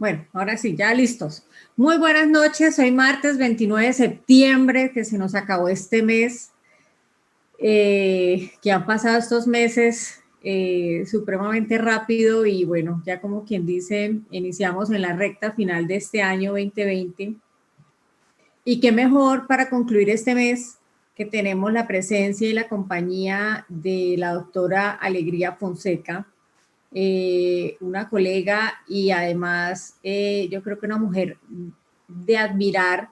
Bueno, ahora sí, ya listos. Muy buenas noches, hoy martes 29 de septiembre, que se nos acabó este mes, que han pasado estos meses supremamente rápido y bueno, ya como quien dice, iniciamos en la recta final de este año 2020. Y qué mejor para concluir este mes que tenemos la presencia y la compañía de la doctora Alegría Fonseca, una colega y además yo creo que una mujer de admirar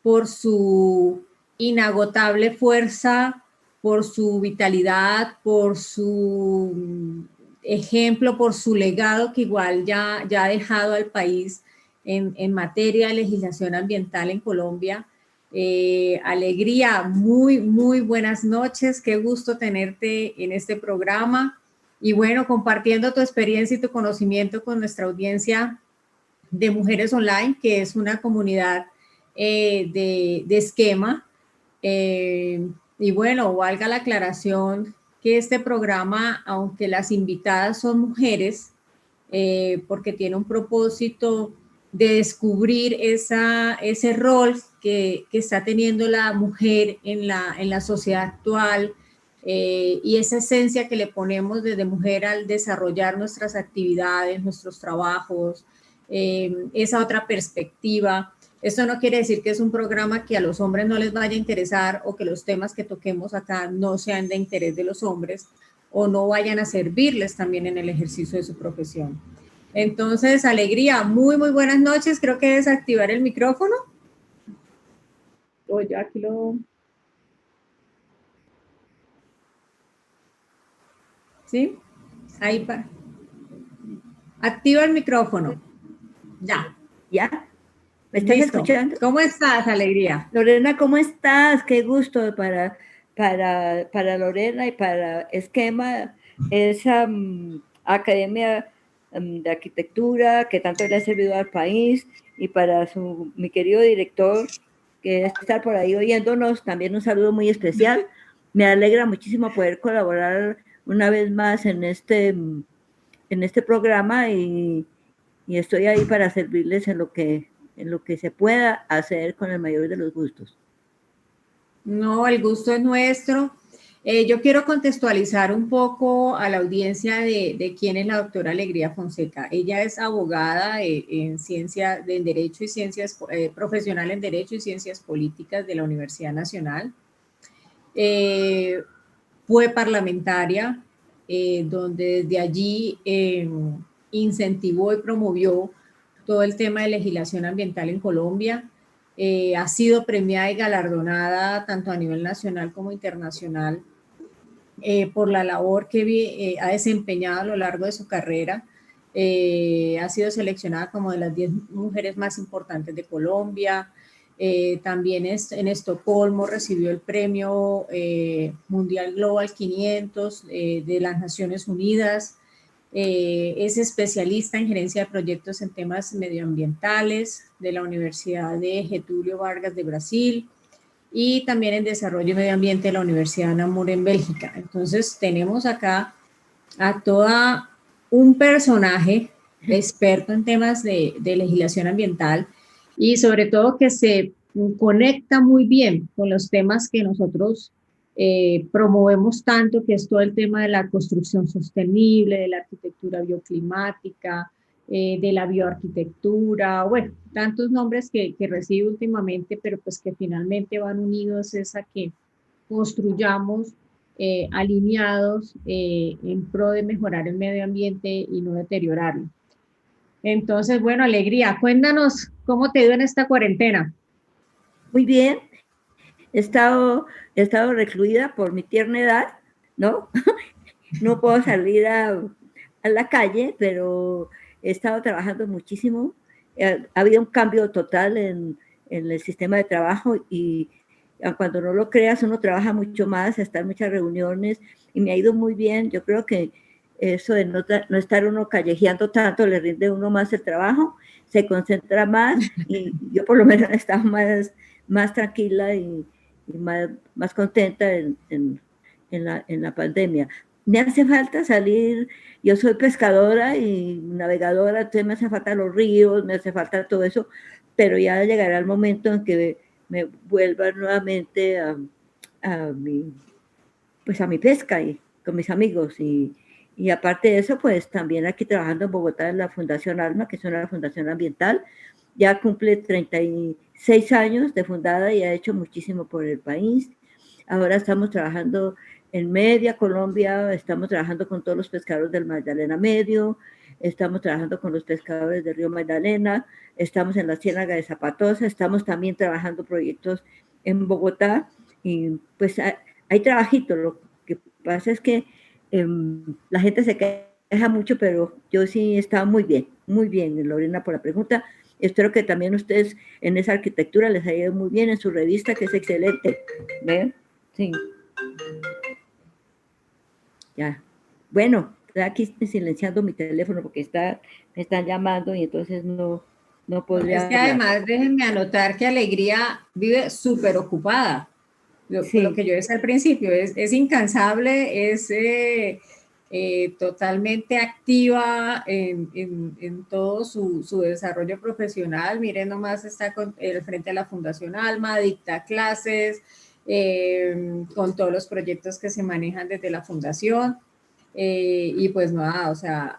por su inagotable fuerza, por su vitalidad, por su ejemplo, por su legado que igual ya ha dejado al país en materia de legislación ambiental en Colombia. Alegría, muy buenas noches, qué gusto tenerte en este programa. Y bueno, compartiendo tu experiencia y tu conocimiento con nuestra audiencia de Mujeres Online, que es una comunidad de esquema. Y bueno, valga la aclaración que este programa, aunque las invitadas son mujeres, porque tiene un propósito de descubrir ese rol que está teniendo la mujer en la sociedad actual, y esa esencia que le ponemos desde mujer al desarrollar nuestras actividades, nuestros trabajos, esa otra perspectiva. Esto no quiere decir que es un programa que a los hombres no les vaya a interesar o que los temas que toquemos acá no sean de interés de los hombres o no vayan a servirles también en el ejercicio de su profesión. Entonces, Alegría, muy buenas noches. Creo que desactivar el micrófono. Yo aquí lo... ¿Sí? Ahí para. Activa el micrófono. Ya. ¿Ya? ¿Me estás Listo. escuchando? ¿Cómo estás, Alegría? Lorena, ¿cómo estás? Qué gusto para Lorena y para Esquema, esa academia de arquitectura que tanto le ha servido al país, y para mi querido director, que debe estar por ahí oyéndonos, también un saludo muy especial. Me alegra muchísimo poder colaborar una vez más en este programa y estoy ahí para servirles en lo que se pueda hacer con el mayor de los gustos. No, el gusto es nuestro. Yo quiero contextualizar un poco a la audiencia de quién es la doctora Alegría Fonseca. Ella es abogada en Derecho y Ciencias, profesional en Derecho y Ciencias Políticas de la Universidad Nacional. Fue parlamentaria, donde desde allí incentivó y promovió todo el tema de legislación ambiental en Colombia. Ha sido premiada y galardonada tanto a nivel nacional como internacional por la labor que ha desempeñado a lo largo de su carrera. Ha sido seleccionada como de las 10 mujeres más importantes de Colombia. También en Estocolmo recibió el premio Mundial Global 500 de las Naciones Unidas. Es especialista en gerencia de proyectos en temas medioambientales de la Universidad de Getúlio Vargas de Brasil y también en desarrollo y medio ambiente de la Universidad Namur en Bélgica. Entonces tenemos acá a toda un personaje experto en temas de legislación ambiental y sobre todo que se conecta muy bien con los temas que nosotros promovemos tanto, que es todo el tema de la construcción sostenible, de la arquitectura bioclimática, de la bioarquitectura, bueno, tantos nombres que recibe últimamente, pero pues que finalmente van unidos es a que construyamos alineados en pro de mejorar el medio ambiente y no deteriorarlo. Entonces, bueno, Alegría, cuéntanos cómo te ha ido en esta cuarentena. Muy bien, he estado recluida por mi tierna edad, ¿no? No puedo salir a la calle, pero he estado trabajando muchísimo. Ha habido un cambio total en el sistema de trabajo y cuando no lo creas, uno trabaja mucho más, está en muchas reuniones y me ha ido muy bien. Yo creo que eso de no estar uno callejeando tanto le rinde a uno más el trabajo, se concentra más y yo por lo menos he estado más tranquila y más contenta en la pandemia. me hace falta salir, yo soy pescadora y navegadora, entonces me hace falta los ríos, me hace falta todo eso, pero ya llegará el momento en que me vuelva nuevamente a mi, pues a mi pesca y con mis amigos. Y aparte de eso, pues también aquí trabajando en Bogotá en la Fundación Alma, que es una fundación ambiental, ya cumple 36 años de fundada y ha hecho muchísimo por el país. Ahora estamos trabajando en Media Colombia, estamos trabajando con todos los pescadores del Magdalena Medio, estamos trabajando con los pescadores del río Magdalena, estamos en la Ciénaga de Zapatosa, estamos también trabajando proyectos en Bogotá y pues hay trabajito. Lo que pasa es que la gente se queja mucho, pero yo sí estaba muy bien, Lorena, por la pregunta. Espero que también ustedes en esa arquitectura les haya ido muy bien en su revista, que es excelente. ¿Ven? Sí. Ya. Bueno, aquí estoy silenciando mi teléfono porque me están llamando y entonces no podría Es que hablar. además déjenme anotar que Alegría vive súper ocupada. Lo Sí. que yo decía al principio, es incansable, es totalmente activa en todo su desarrollo profesional. Miren, nomás está frente a la Fundación Alma, dicta clases, con todos los proyectos que se manejan desde la fundación. Y pues nada, o sea,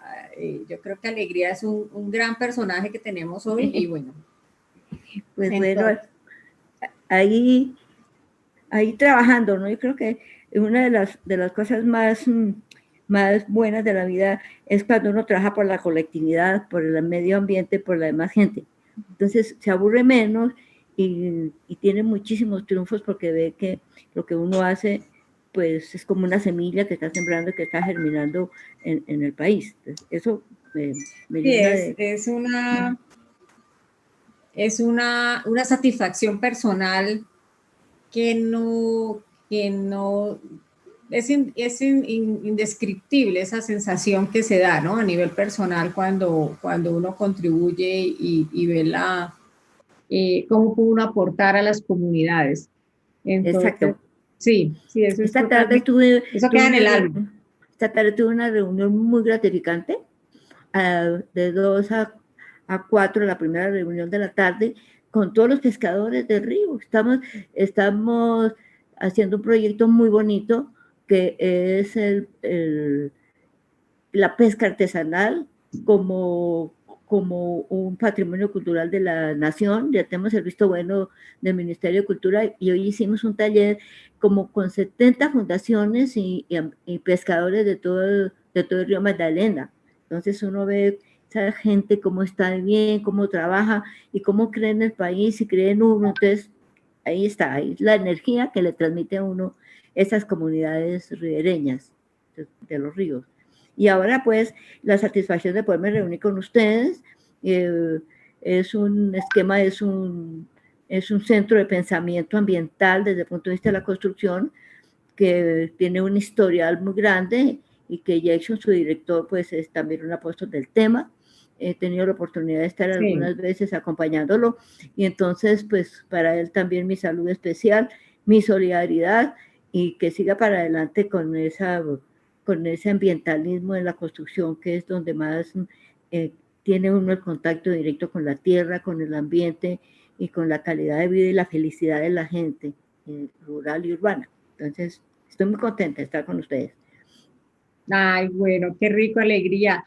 yo creo que Alegría es un gran personaje que tenemos hoy y bueno. Pues bueno, Entonces, ahí trabajando, ¿no? Yo creo que una de las cosas más buenas de la vida es cuando uno trabaja por la colectividad, por el medio ambiente, por la demás gente. Entonces se aburre menos y tiene muchísimos triunfos porque ve que lo que uno hace pues es como una semilla que está sembrando y que está germinando en el país. Entonces, eso me sí, llena de... es una satisfacción personal que no indescriptible esa sensación que se da, ¿no? A nivel personal cuando uno contribuye y ve cómo puede uno aportar a las comunidades. Entonces, Exacto. sí, eso es Esta tarde totalmente, eso queda en el alma. esta tarde tuve una reunión muy gratificante de 2 a 4, la primera reunión de la tarde, con todos los pescadores del río. Estamos haciendo un proyecto muy bonito que es la pesca artesanal como un patrimonio cultural de la nación. Ya tenemos el visto bueno del Ministerio de Cultura y hoy hicimos un taller como con 70 fundaciones y pescadores de todo el río Magdalena. Entonces uno ve esa gente cómo está bien, cómo trabaja y cómo cree en el país y cree en uno. Entonces ahí está, ahí es la energía que le transmite a uno esas comunidades ribereñas de los ríos. Y ahora pues la satisfacción de poderme reunir con ustedes, es un esquema, es un centro de pensamiento ambiental desde el punto de vista de la construcción que tiene un historial muy grande y que Jackson, su director, pues es también un apóstol del tema. He tenido la oportunidad de estar algunas veces acompañándolo y entonces pues para él también mi salud especial, mi solidaridad y que siga para adelante con ese ambientalismo en la construcción, que es donde más tiene uno el contacto directo con la tierra, con el ambiente y con la calidad de vida y la felicidad de la gente rural y urbana. Entonces, estoy muy contenta de estar con ustedes. Ay, bueno, qué rico, alegría.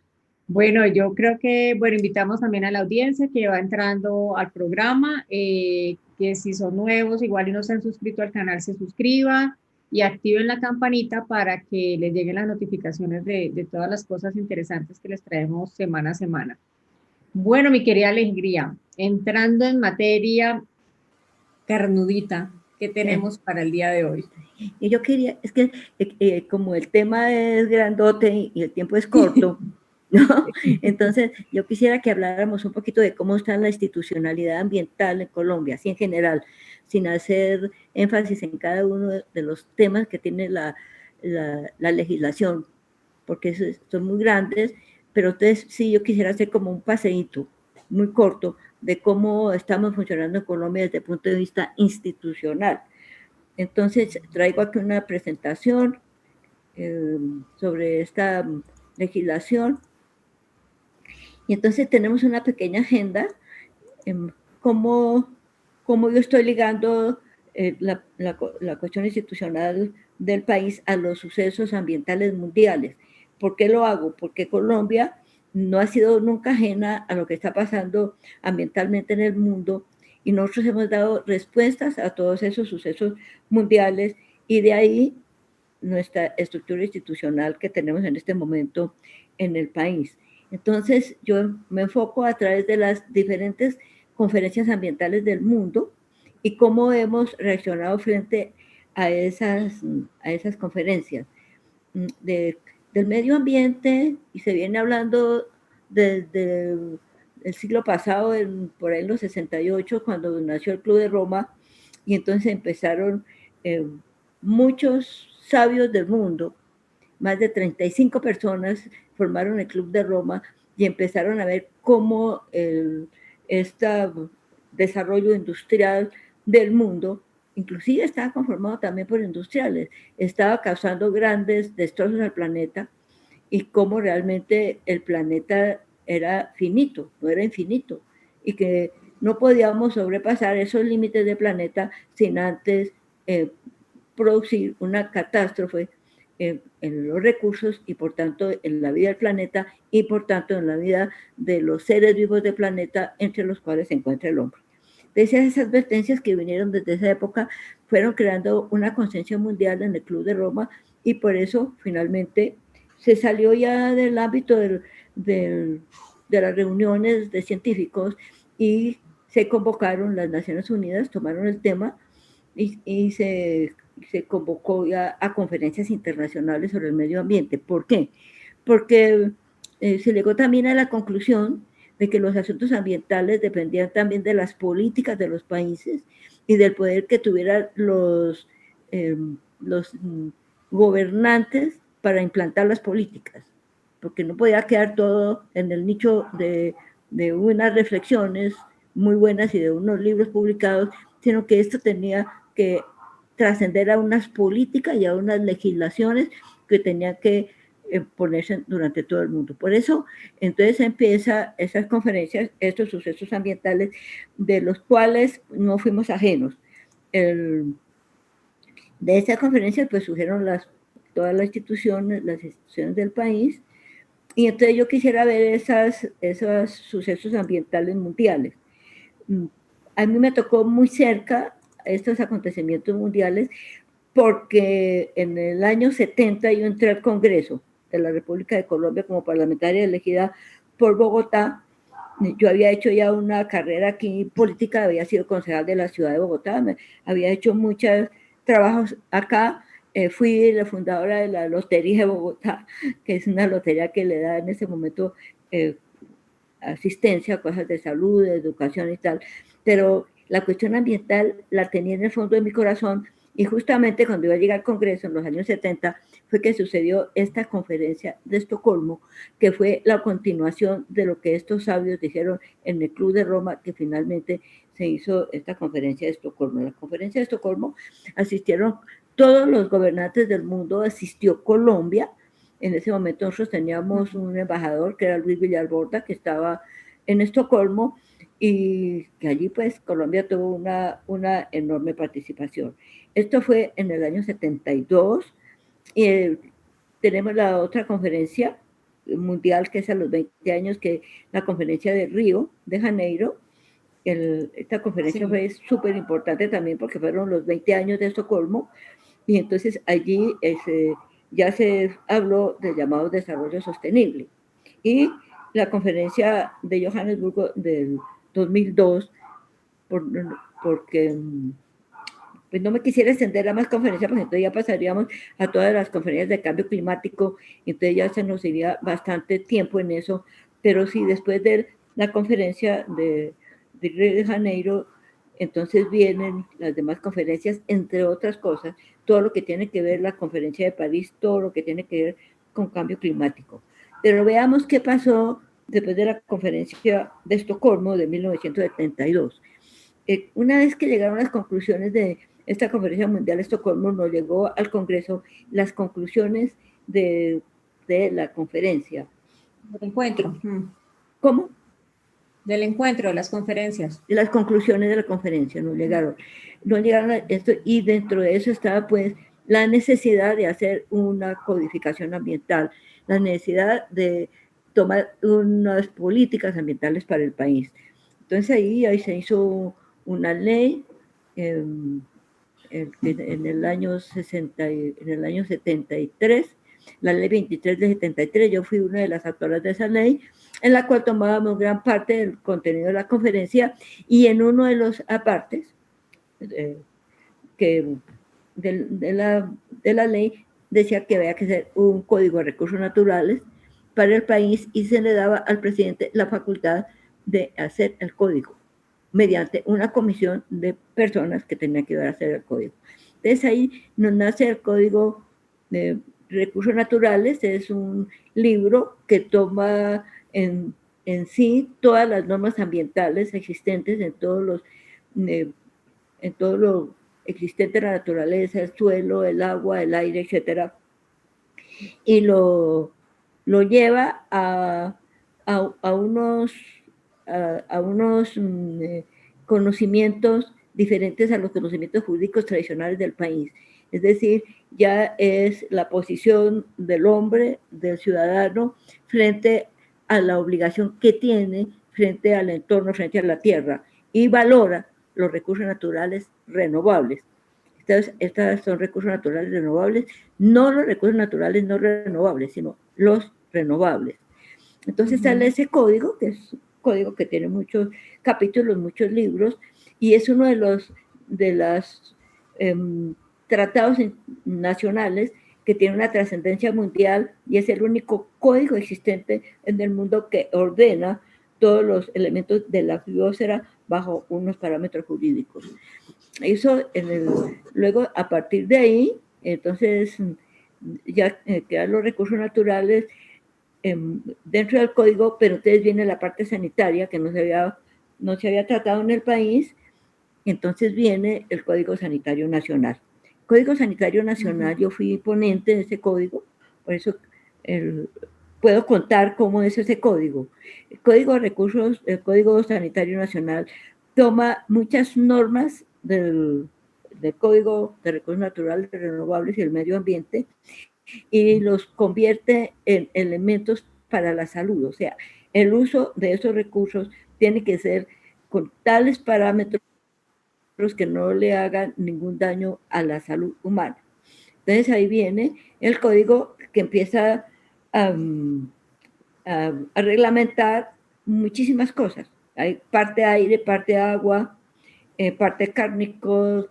Bueno, yo creo que, bueno, invitamos también a la audiencia que va entrando al programa, que si son nuevos, igual y no se han suscrito al canal, se suscriban y activen la campanita para que les lleguen las notificaciones de todas las cosas interesantes que les traemos semana a semana. Bueno, mi querida Alegría, entrando en materia carnudita, ¿qué tenemos para el día de hoy? Y yo quería, es que como el tema es grandote y el tiempo es corto, ¿no? Entonces, yo quisiera que habláramos un poquito de cómo está la institucionalidad ambiental en Colombia, así en general, sin hacer énfasis en cada uno de los temas que tiene la legislación, porque son muy grandes, pero entonces sí, yo quisiera hacer como un paseíto muy corto de cómo estamos funcionando en Colombia desde el punto de vista institucional. Entonces, traigo aquí una presentación sobre esta legislación. Y entonces tenemos una pequeña agenda, cómo yo estoy ligando la cuestión institucional del país a los sucesos ambientales mundiales. ¿Por qué lo hago? Porque Colombia no ha sido nunca ajena a lo que está pasando ambientalmente en el mundo y nosotros hemos dado respuestas a todos esos sucesos mundiales y de ahí nuestra estructura institucional que tenemos en este momento en el país. Entonces, yo me enfoco a través de las diferentes conferencias ambientales del mundo y cómo hemos reaccionado frente a esas conferencias. Del medio ambiente, y se viene hablando desde el siglo pasado, por ahí en los 68, cuando nació el Club de Roma, y entonces empezaron muchos sabios del mundo, más de 35 personas formaron el Club de Roma y empezaron a ver cómo este desarrollo industrial del mundo, inclusive estaba conformado también por industriales, estaba causando grandes destrozos al planeta y cómo realmente el planeta era finito, no era infinito, y que no podíamos sobrepasar esos límites del planeta sin antes producir una catástrofe en los recursos y por tanto en la vida del planeta y por tanto en la vida de los seres vivos del planeta entre los cuales se encuentra el hombre. Entonces esas advertencias que vinieron desde esa época fueron creando una conciencia mundial en el Club de Roma y por eso finalmente se salió ya del ámbito de las reuniones de científicos y se convocaron las Naciones Unidas, tomaron el tema y se convocó ya a conferencias internacionales sobre el medio ambiente. ¿Por qué? Porque se llegó también a la conclusión de que los asuntos ambientales dependían también de las políticas de los países y del poder que tuvieran los gobernantes para implantar las políticas, porque no podía quedar todo en el nicho de unas reflexiones muy buenas y de unos libros publicados, sino que esto tenía que trascender a unas políticas y a unas legislaciones que tenían que ponerse durante todo el mundo. Por eso, entonces empieza esas conferencias, estos sucesos ambientales, de los cuales no fuimos ajenos. De esas conferencias, pues surgieron todas las instituciones del país, y entonces yo quisiera ver esos sucesos ambientales mundiales. A mí me tocó muy cerca estos acontecimientos mundiales porque en el año 70 yo entré al Congreso de la República de Colombia como parlamentaria elegida por Bogotá. Yo había hecho ya una carrera aquí política, había sido concejal de la ciudad de Bogotá, había hecho muchos trabajos acá, fui la fundadora de la Lotería de Bogotá, que es una lotería que le da en ese momento asistencia, cosas de salud, de educación y tal, pero la cuestión ambiental la tenía en el fondo de mi corazón y justamente cuando iba a llegar al Congreso en los años 70 fue que sucedió esta conferencia de Estocolmo, que fue la continuación de lo que estos sabios dijeron en el Club de Roma, que finalmente se hizo esta conferencia de Estocolmo. En la conferencia de Estocolmo asistieron todos los gobernantes del mundo, asistió Colombia. En ese momento nosotros teníamos un embajador que era Luis Villarborda, que estaba en Estocolmo, y que allí pues Colombia tuvo una enorme participación. Esto fue en el año 72, y tenemos la otra conferencia mundial que es a los 20 años, que la conferencia de Río de Janeiro. Esta conferencia fue súper importante también porque fueron los 20 años de Estocolmo, y entonces allí ya se habló del llamado desarrollo sostenible. Y la conferencia de Johannesburgo del 2002, porque pues no me quisiera extender a más conferencias, porque entonces ya pasaríamos a todas las conferencias de cambio climático, entonces ya se nos iría bastante tiempo en eso, pero sí, después de la conferencia de Río de Janeiro, entonces vienen las demás conferencias, entre otras cosas, todo lo que tiene que ver la conferencia de París, todo lo que tiene que ver con cambio climático. Pero veamos qué pasó después de la conferencia de Estocolmo de 1972. Una vez que llegaron las conclusiones de esta conferencia mundial de Estocolmo, nos llegó al Congreso las conclusiones de, de la conferencia. El encuentro. ¿Cómo? Del encuentro, de las conferencias. Las conclusiones de la conferencia no llegaron a esto, y dentro de eso estaba pues la necesidad de hacer una codificación ambiental, la necesidad de tomar unas políticas ambientales para el país. Entonces ahí se hizo una ley en el año 73, la ley 23 de 73, yo fui una de las autoras de esa ley, en la cual tomábamos gran parte del contenido de la conferencia, y en uno de los apartes de la ley decía que había que hacer un código de recursos naturales para el país, y se le daba al presidente la facultad de hacer el código mediante una comisión de personas que tenían que ayudar a hacer el código. Entonces ahí nos nace el Código de Recursos Naturales. Es un libro que toma en sí todas las normas ambientales existentes en todo lo existente en la naturaleza, el suelo, el agua, el aire, etcétera, y lo lleva a unos conocimientos diferentes a los conocimientos jurídicos tradicionales del país. Es decir, ya es la posición del hombre, del ciudadano, frente a la obligación que tiene frente al entorno, frente a la tierra, y valora los recursos naturales renovables. Estas son recursos naturales renovables, no los recursos naturales no renovables, sino los renovables. Entonces sale ese código, que es un código que tiene muchos capítulos, muchos libros, y es uno de los tratados nacionales que tiene una trascendencia mundial, y es el único código existente en el mundo que ordena todos los elementos de la biosfera bajo unos parámetros jurídicos. Eso luego, a partir de ahí, entonces ya quedan los recursos naturales dentro del código, pero entonces viene la parte sanitaria que no se había tratado en el país. Entonces viene el Código Sanitario Nacional. Código Sanitario Nacional, yo fui ponente de ese código, por eso puedo contar cómo es ese código. El Código Sanitario Nacional toma muchas normas del Código de Recursos Naturales, Renovables y el Medio Ambiente, y los convierte en elementos para la salud. O sea, el uso de esos recursos tiene que ser con tales parámetros que no le hagan ningún daño a la salud humana. Entonces ahí viene el código que empieza a reglamentar muchísimas cosas. Hay parte aire, parte agua, parte cárnicos,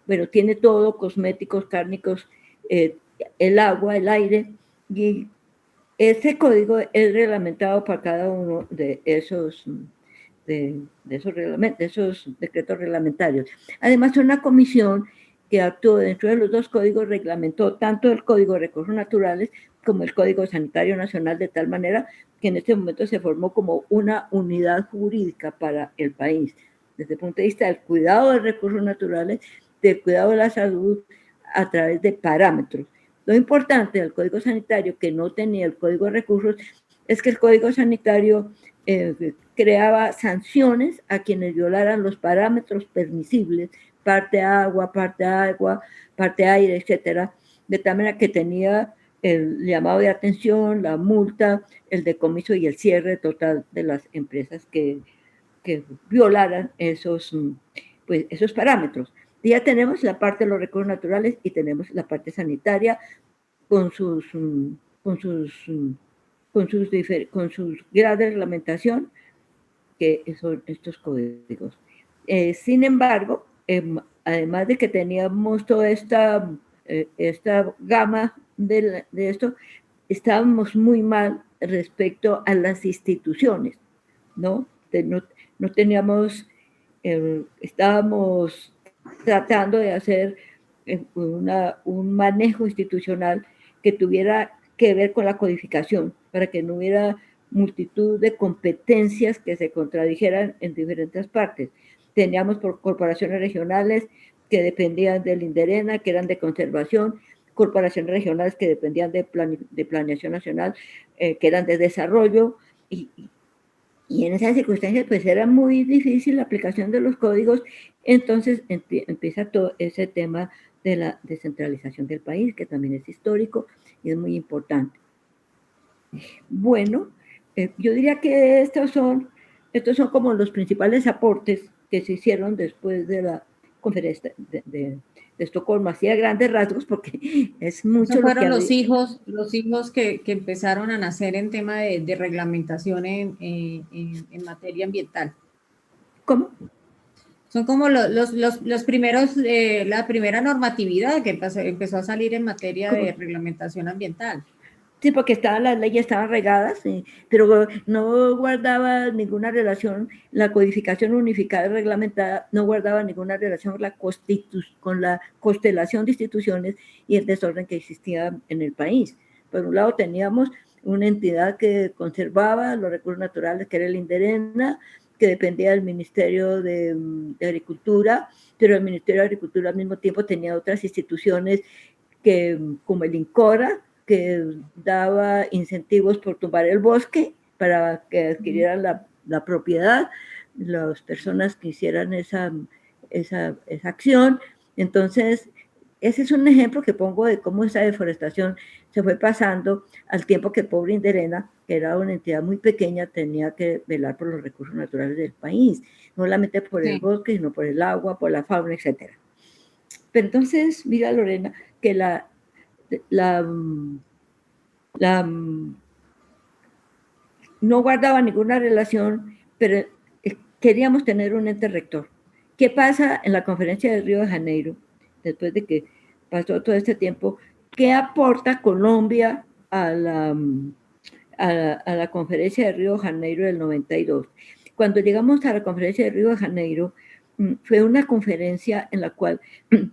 bueno, tiene todo, cosméticos, cárnicos, el agua, el aire, y ese código es reglamentado para cada uno de esos decretos reglamentarios. Además, una comisión que actuó dentro de los dos códigos reglamentó tanto el Código de Recursos Naturales como el Código Sanitario Nacional, de tal manera que en este momento se formó como una unidad jurídica para el país, desde el punto de vista del cuidado de recursos naturales, del cuidado de la salud a través de parámetros. Lo importante del Código Sanitario, que no tenía el Código de Recursos, es que el Código Sanitario creaba sanciones a quienes violaran los parámetros permisibles, parte agua, parte aire, etcétera, de tal manera que tenía el llamado de atención, la multa, el decomiso y el cierre total de las empresas que violaran esos parámetros. Ya tenemos la parte de los recursos naturales y tenemos la parte sanitaria con sus grados de reglamentación, que son estos códigos. Sin embargo, además de que teníamos toda esta gama de esto, estábamos muy mal respecto a las instituciones, ¿no? No teníamos, estábamos tratando de hacer un manejo institucional que tuviera que ver con la codificación, para que no hubiera multitud de competencias que se contradijeran en diferentes partes. Teníamos por corporaciones regionales que dependían del INDERENA, que eran de conservación, corporaciones regionales que dependían de planeación nacional, que eran de desarrollo, y en esas circunstancias pues era muy difícil la aplicación de los códigos. Entonces empieza todo ese tema de la descentralización del país, que también es histórico y es muy importante. Bueno, yo diría que estos son como los principales aportes que se hicieron después de la conferencia de Estocolmo, así a grandes rasgos, porque es mucho Esos lo que fueron había. los hijos que empezaron a nacer en tema de reglamentación en materia ambiental. ¿Cómo? Son como los primeros, la primera normatividad que empezó a salir en materia ¿Cómo? de reglamentación ambiental. Sí, porque las leyes estaban regadas, sí, pero no guardaba ninguna relación, la codificación unificada y reglamentada no guardaba ninguna relación con la constelación de instituciones y el desorden que existía en el país. Por un lado teníamos una entidad que conservaba los recursos naturales, que era el INDERENA, que dependía del Ministerio de Agricultura, pero el Ministerio de Agricultura al mismo tiempo tenía otras instituciones como el INCORA, que daba incentivos por tumbar el bosque para que adquirieran la propiedad, las personas que hicieran esa acción. Entonces, ese es un ejemplo que pongo de cómo esa deforestación se fue pasando al tiempo que el pobre Inderena, que era una entidad muy pequeña, tenía que velar por los recursos naturales del país, no solamente por el bosque, sino por el agua, por la fauna, etc. Pero entonces, mira, Lorena, que no guardaba ninguna relación, pero queríamos tener un ente rector. ¿Qué pasa en la conferencia de Río de Janeiro, después de que pasó todo este tiempo? ¿Qué aporta Colombia a la conferencia de Río de Janeiro del 92? Cuando llegamos a la conferencia de Río de Janeiro, fue una conferencia en la cual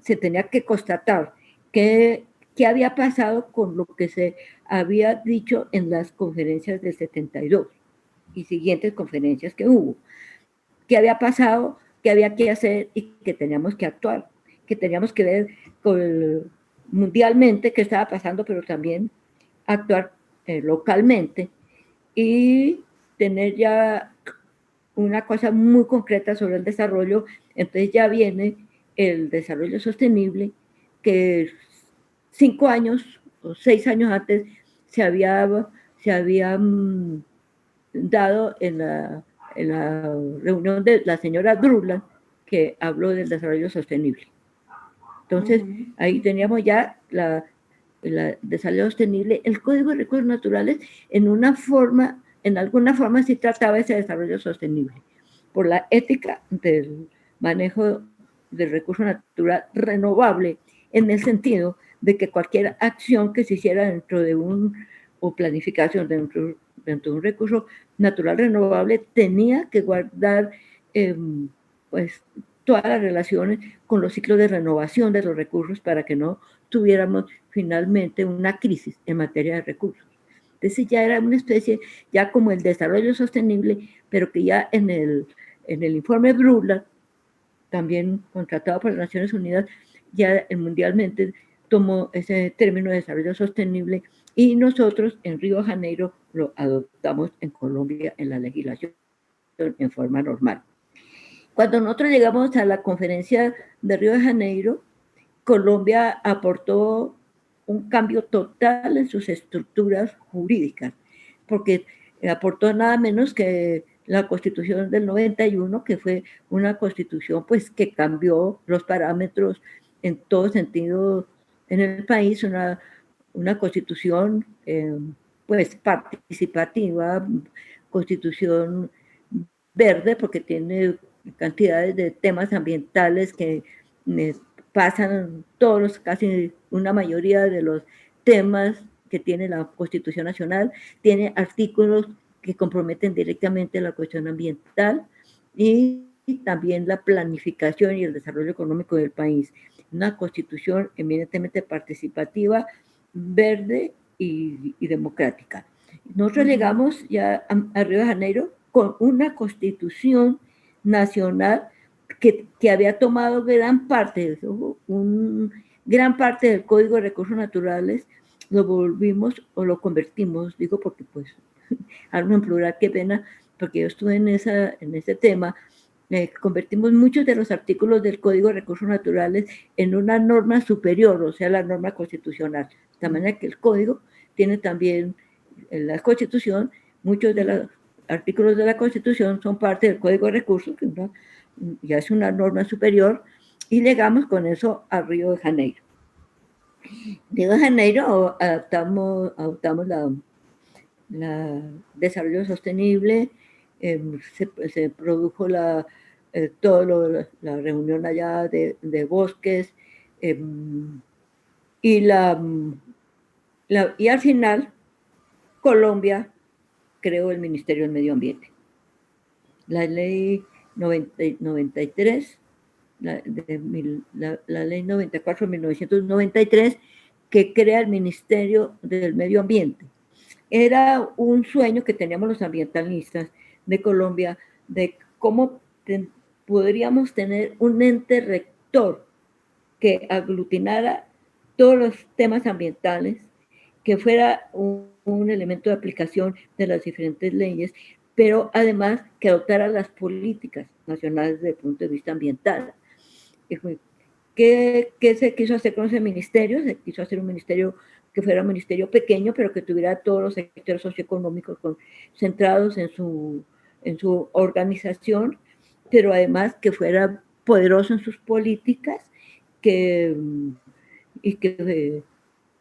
se tenía que constatar qué había pasado con lo que se había dicho en las conferencias del 72 y siguientes conferencias que hubo. ¿Qué había pasado? ¿Qué había que hacer? Y que teníamos que actuar, que teníamos que ver mundialmente qué estaba pasando, pero también actuar localmente y tener ya una cosa muy concreta sobre el desarrollo. Entonces ya viene el desarrollo sostenible, que 5 años o 6 años antes se había dado en la reunión de la señora Brundtland, que habló del desarrollo sostenible. Entonces, ahí teníamos ya el desarrollo sostenible, el Código de Recursos Naturales en alguna forma sí trataba ese desarrollo sostenible, por la ética del manejo del recurso natural renovable, en el sentido de que cualquier acción que se hiciera dentro de o planificación dentro de un recurso natural renovable tenía que guardar pues todas las relaciones con los ciclos de renovación de los recursos para que no tuviéramos finalmente una crisis en materia de recursos. Entonces ya era una especie, ya como el desarrollo sostenible, pero que ya en el informe Brundtland, también contratado por las Naciones Unidas, ya mundialmente tomó ese término de desarrollo sostenible y nosotros en Río de Janeiro lo adoptamos en Colombia en la legislación en forma normal. Cuando nosotros llegamos a la conferencia de Río de Janeiro, Colombia aportó un cambio total en sus estructuras jurídicas, porque aportó nada menos que la Constitución del 91, que fue una constitución pues que cambió los parámetros en todo sentido en el país, una constitución pues participativa, constitución verde, porque tiene cantidades de temas ambientales que pasan casi una mayoría de los temas que tiene la Constitución Nacional, tiene artículos que comprometen directamente la cuestión ambiental y también la planificación y el desarrollo económico del país. Una constitución eminentemente participativa, verde y democrática. Nosotros llegamos ya a Río de Janeiro con una constitución nacional que había tomado gran parte de eso, gran parte del Código de Recursos Naturales lo volvimos o lo convertimos, digo porque pues, hablo en plural, qué pena, porque yo estuve en ese tema, convertimos muchos de los artículos del Código de Recursos Naturales en una norma superior, o sea, la norma constitucional. De manera que el Código tiene también, en la Constitución, muchos de los artículos de la Constitución son parte del Código de Recursos, que ya es una norma superior, y llegamos con eso a Río de Janeiro. Río de Janeiro adoptamos la desarrollo sostenible, se produjo la reunión allá de bosques, y al final Colombia creó el Ministerio del Medio Ambiente. La ley 93, la ley 94 de 1993, que crea el Ministerio del Medio Ambiente. Era un sueño que teníamos los ambientalistas de Colombia de cómo podríamos tener un ente rector que aglutinara todos los temas ambientales, que fuera un elemento de aplicación de las diferentes leyes, pero además que adoptara las políticas nacionales desde el punto de vista ambiental. ¿Qué se quiso hacer con ese ministerio? Se quiso hacer un ministerio que fuera un ministerio pequeño, pero que tuviera todos los sectores socioeconómicos centrados en su organización, pero además que fuera poderoso en sus políticas, y que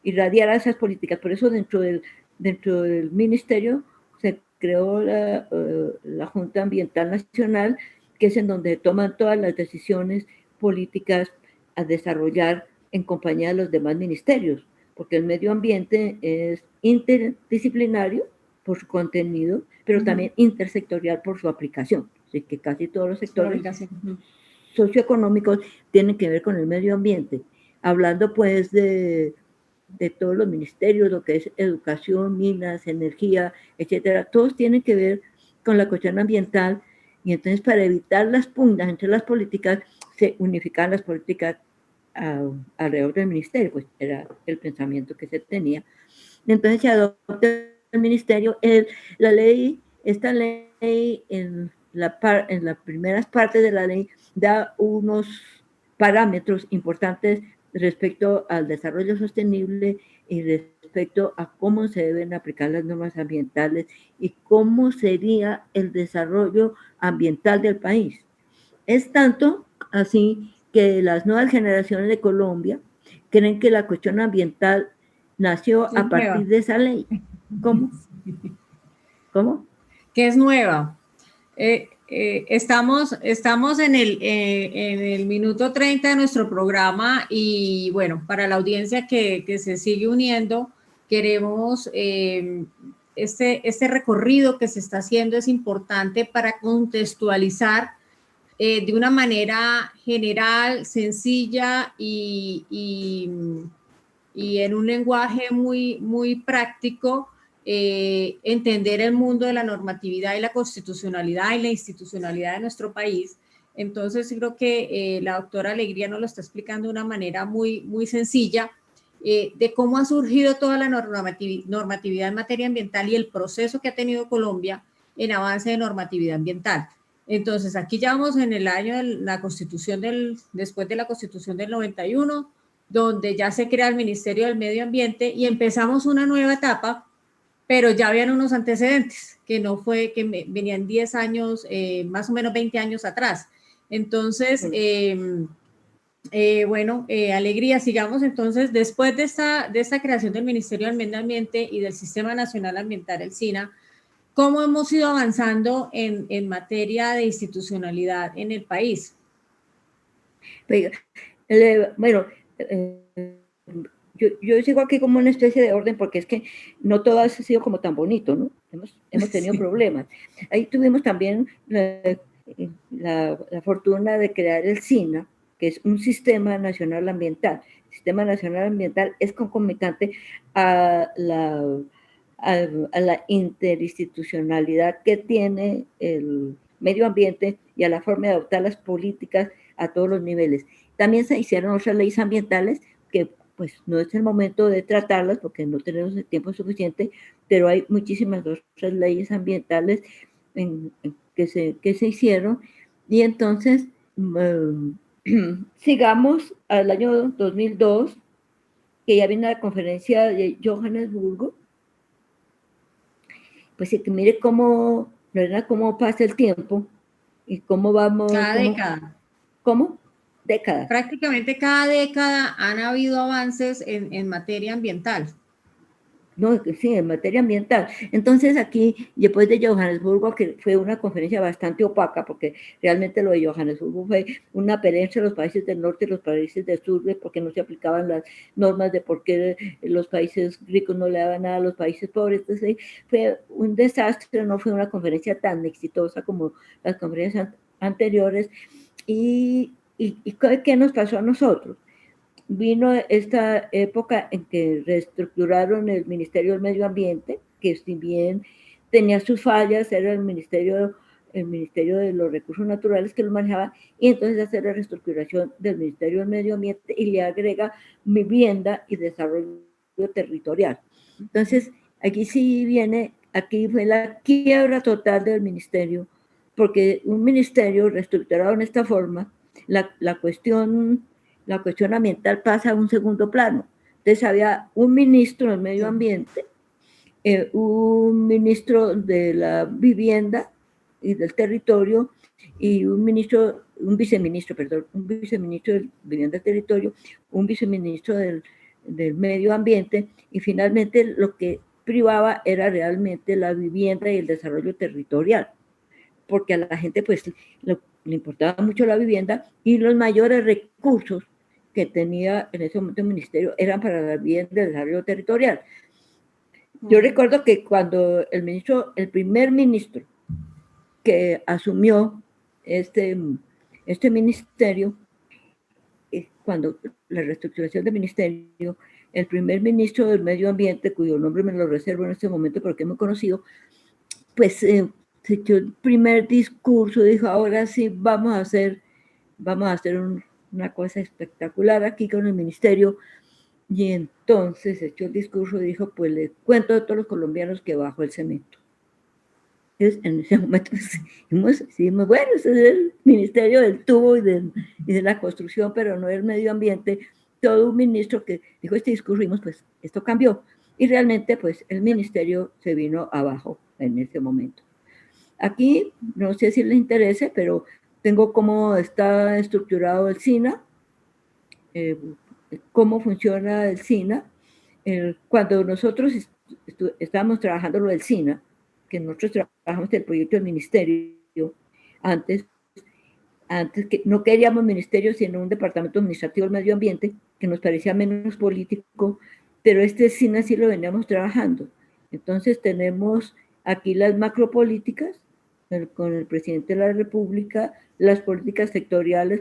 irradiara esas políticas. Por eso dentro del ministerio se creó la Junta Ambiental Nacional, que es en donde toman todas las decisiones políticas a desarrollar en compañía de los demás ministerios, porque el medio ambiente es interdisciplinario por su contenido, pero también intersectorial por su aplicación. Así que casi todos los sectores socioeconómicos tienen que ver con el medio ambiente. Hablando pues de todos los ministerios, lo que es educación, minas, energía, etcétera, todos tienen que ver con la cuestión ambiental, y entonces para evitar las pugnas entre las políticas, se unificaban las políticas alrededor del ministerio, pues era el pensamiento que se tenía. Entonces se adopta el ministerio, esta ley en las primeras partes de la ley da unos parámetros importantes respecto al desarrollo sostenible y respecto a cómo se deben aplicar las normas ambientales y cómo sería el desarrollo ambiental del país. Es tanto así que las nuevas generaciones de Colombia creen que la cuestión ambiental nació a partir de esa ley. ¿Cómo? ¿Cómo? Que es nueva. Estamos en el minuto 30 de nuestro programa y bueno, para la audiencia que se sigue uniendo, queremos este recorrido que se está haciendo es importante para contextualizar de una manera general, sencilla y en un lenguaje muy práctico, entender el mundo de la normatividad y la constitucionalidad y la institucionalidad de nuestro país. Entonces, creo que la doctora Alegría nos lo está explicando de una manera muy sencilla, de cómo ha surgido toda la normatividad en materia ambiental y el proceso que ha tenido Colombia en avance de normatividad ambiental. Entonces, aquí ya vamos en el año de la Constitución después de la Constitución del 91, donde ya se crea el Ministerio del Medio Ambiente y empezamos una nueva etapa, pero ya habían unos antecedentes, que no fue, que venían 10 años, más o menos 20 años atrás. Entonces, bueno, Alegría, sigamos entonces, después de esta creación del Ministerio del Medio Ambiente y del Sistema Nacional Ambiental, el SINA, ¿cómo hemos ido avanzando en materia de institucionalidad en el país? Bueno, yo sigo aquí como una especie de orden porque es que no todo ha sido como tan bonito, ¿no? Hemos tenido problemas. Ahí tuvimos también la fortuna de crear el SINA, que es un Sistema Nacional Ambiental. El Sistema Nacional Ambiental es concomitante a la interinstitucionalidad que tiene el medio ambiente y a la forma de adoptar las políticas a todos los niveles. También se hicieron otras leyes ambientales que pues no es el momento de tratarlas porque no tenemos el tiempo suficiente, pero hay muchísimas otras leyes ambientales que se hicieron, y entonces sigamos al año 2002, que ya viene la conferencia de Johannesburgo. Pues que mire cómo, ¿verdad? Cómo pasa el tiempo y cómo vamos, Cada década. ¿cómo? Décadas. Prácticamente cada década han habido avances en materia ambiental. No, sí, en materia ambiental. Entonces aquí, después de Johannesburgo, que fue una conferencia bastante opaca, porque realmente lo de Johannesburgo fue una pelea entre los países del norte y los países del sur, porque no se aplicaban las normas de por qué los países ricos no le daban nada a los países pobres. Entonces fue un desastre, no fue una conferencia tan exitosa como las conferencias anteriores. ¿Y qué nos pasó a nosotros? Vino esta época en que reestructuraron el Ministerio del Medio Ambiente, que si bien tenía sus fallas, era el Ministerio de los Recursos Naturales que lo manejaba, y entonces hace la reestructuración del Ministerio del Medio Ambiente y le agrega vivienda y desarrollo territorial. Entonces, aquí sí viene, aquí fue la quiebra total del ministerio, porque un ministerio reestructurado en esta forma, la cuestión ambiental pasa a un segundo plano. Entonces había un ministro del medio ambiente, un ministro de la vivienda y del territorio, y un viceministro de vivienda y territorio, un viceministro del medio ambiente, y finalmente lo que privaba era realmente la vivienda y el desarrollo territorial, porque a la gente pues le importaba mucho la vivienda, y los mayores recursos que tenía en ese momento el ministerio eran para la vivienda y el desarrollo territorial. Yo recuerdo que cuando el primer ministro que asumió este ministerio, cuando la reestructuración del ministerio, el primer ministro del medio ambiente, cuyo nombre me lo reservo en este momento porque es muy conocido, pues se echó el primer discurso, dijo, ahora sí vamos a hacer una cosa espectacular aquí con el ministerio. Y entonces echó el discurso y dijo, pues le cuento a todos los colombianos que bajó el cemento. Entonces, en ese momento decimos, bueno, ese es el ministerio del tubo y de la construcción, pero no del medio ambiente. Todo un ministro que dijo este discurso, dijimos, pues esto cambió. Y realmente, pues el ministerio se vino abajo en ese momento. Aquí, no sé si les interese, pero tengo cómo está estructurado el SINA, cómo funciona el SINA. Cuando nosotros estábamos trabajando lo del SINA, que nosotros trabajamos el proyecto del ministerio, antes que no queríamos ministerio, sino un departamento administrativo del medio ambiente, que nos parecía menos político, pero este SINA sí lo veníamos trabajando. Entonces tenemos aquí las macropolíticas, con el presidente de la República, las políticas sectoriales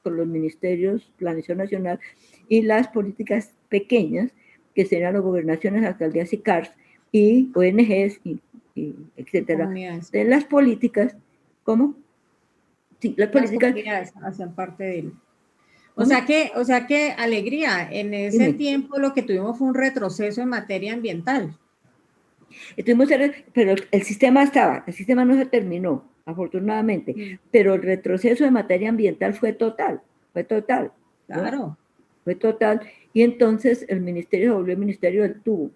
con los ministerios, Planeación Nacional, y las políticas pequeñas, que serán las gobernaciones, alcaldías y CARS, y ONGs, y etcétera. De las políticas, ¿cómo? Sí, las políticas. Comunidades hacen parte de él. O sea que, alegría, en ese tiempo lo que tuvimos fue un retroceso en materia ambiental. Pero el sistema no se terminó, afortunadamente, pero el retroceso de materia ambiental fue total. Claro. ¿no? Fue total, y entonces el ministerio se volvió el ministerio del tubo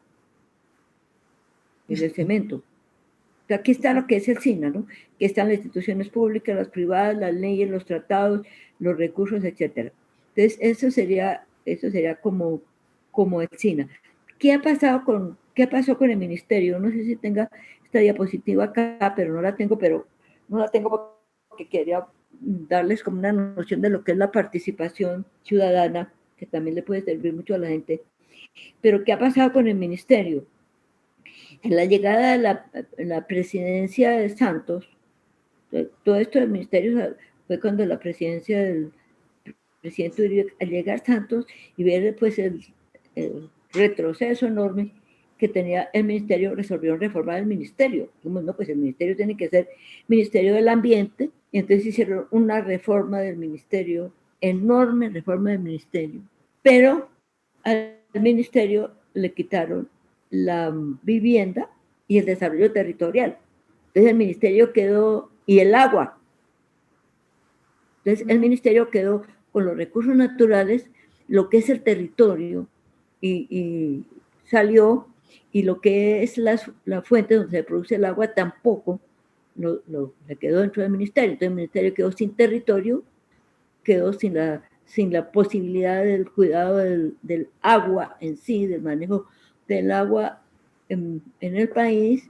y del cemento. O sea, aquí está lo que es el SINA, ¿no? Que están las instituciones públicas, las privadas, las leyes, los tratados, los recursos, etcétera. Entonces, eso sería como el SINA. ¿Qué pasó con el ministerio? No sé si tenga esta diapositiva acá, pero no la tengo porque quería darles como una noción de lo que es la participación ciudadana, que también le puede servir mucho a la gente. Pero ¿qué ha pasado con el ministerio? En la llegada de la presidencia de Santos, todo esto del ministerio fue cuando la presidencia del presidente Uribe, al llegar Santos y ver pues el retroceso enorme que tenía el ministerio, resolvieron reformar el ministerio. Dijimos, no, pues el ministerio tiene que ser Ministerio del Ambiente, y entonces hicieron una reforma del ministerio, enorme reforma del ministerio, pero al ministerio le quitaron la vivienda y el desarrollo territorial. Entonces el ministerio quedó, y el agua. Entonces el ministerio quedó con los recursos naturales, lo que es el territorio, y salió, y lo que es la fuente donde se produce el agua tampoco le quedó dentro del ministerio. Entonces el ministerio quedó sin territorio, quedó sin la posibilidad del cuidado del agua en sí, del manejo del agua en el país,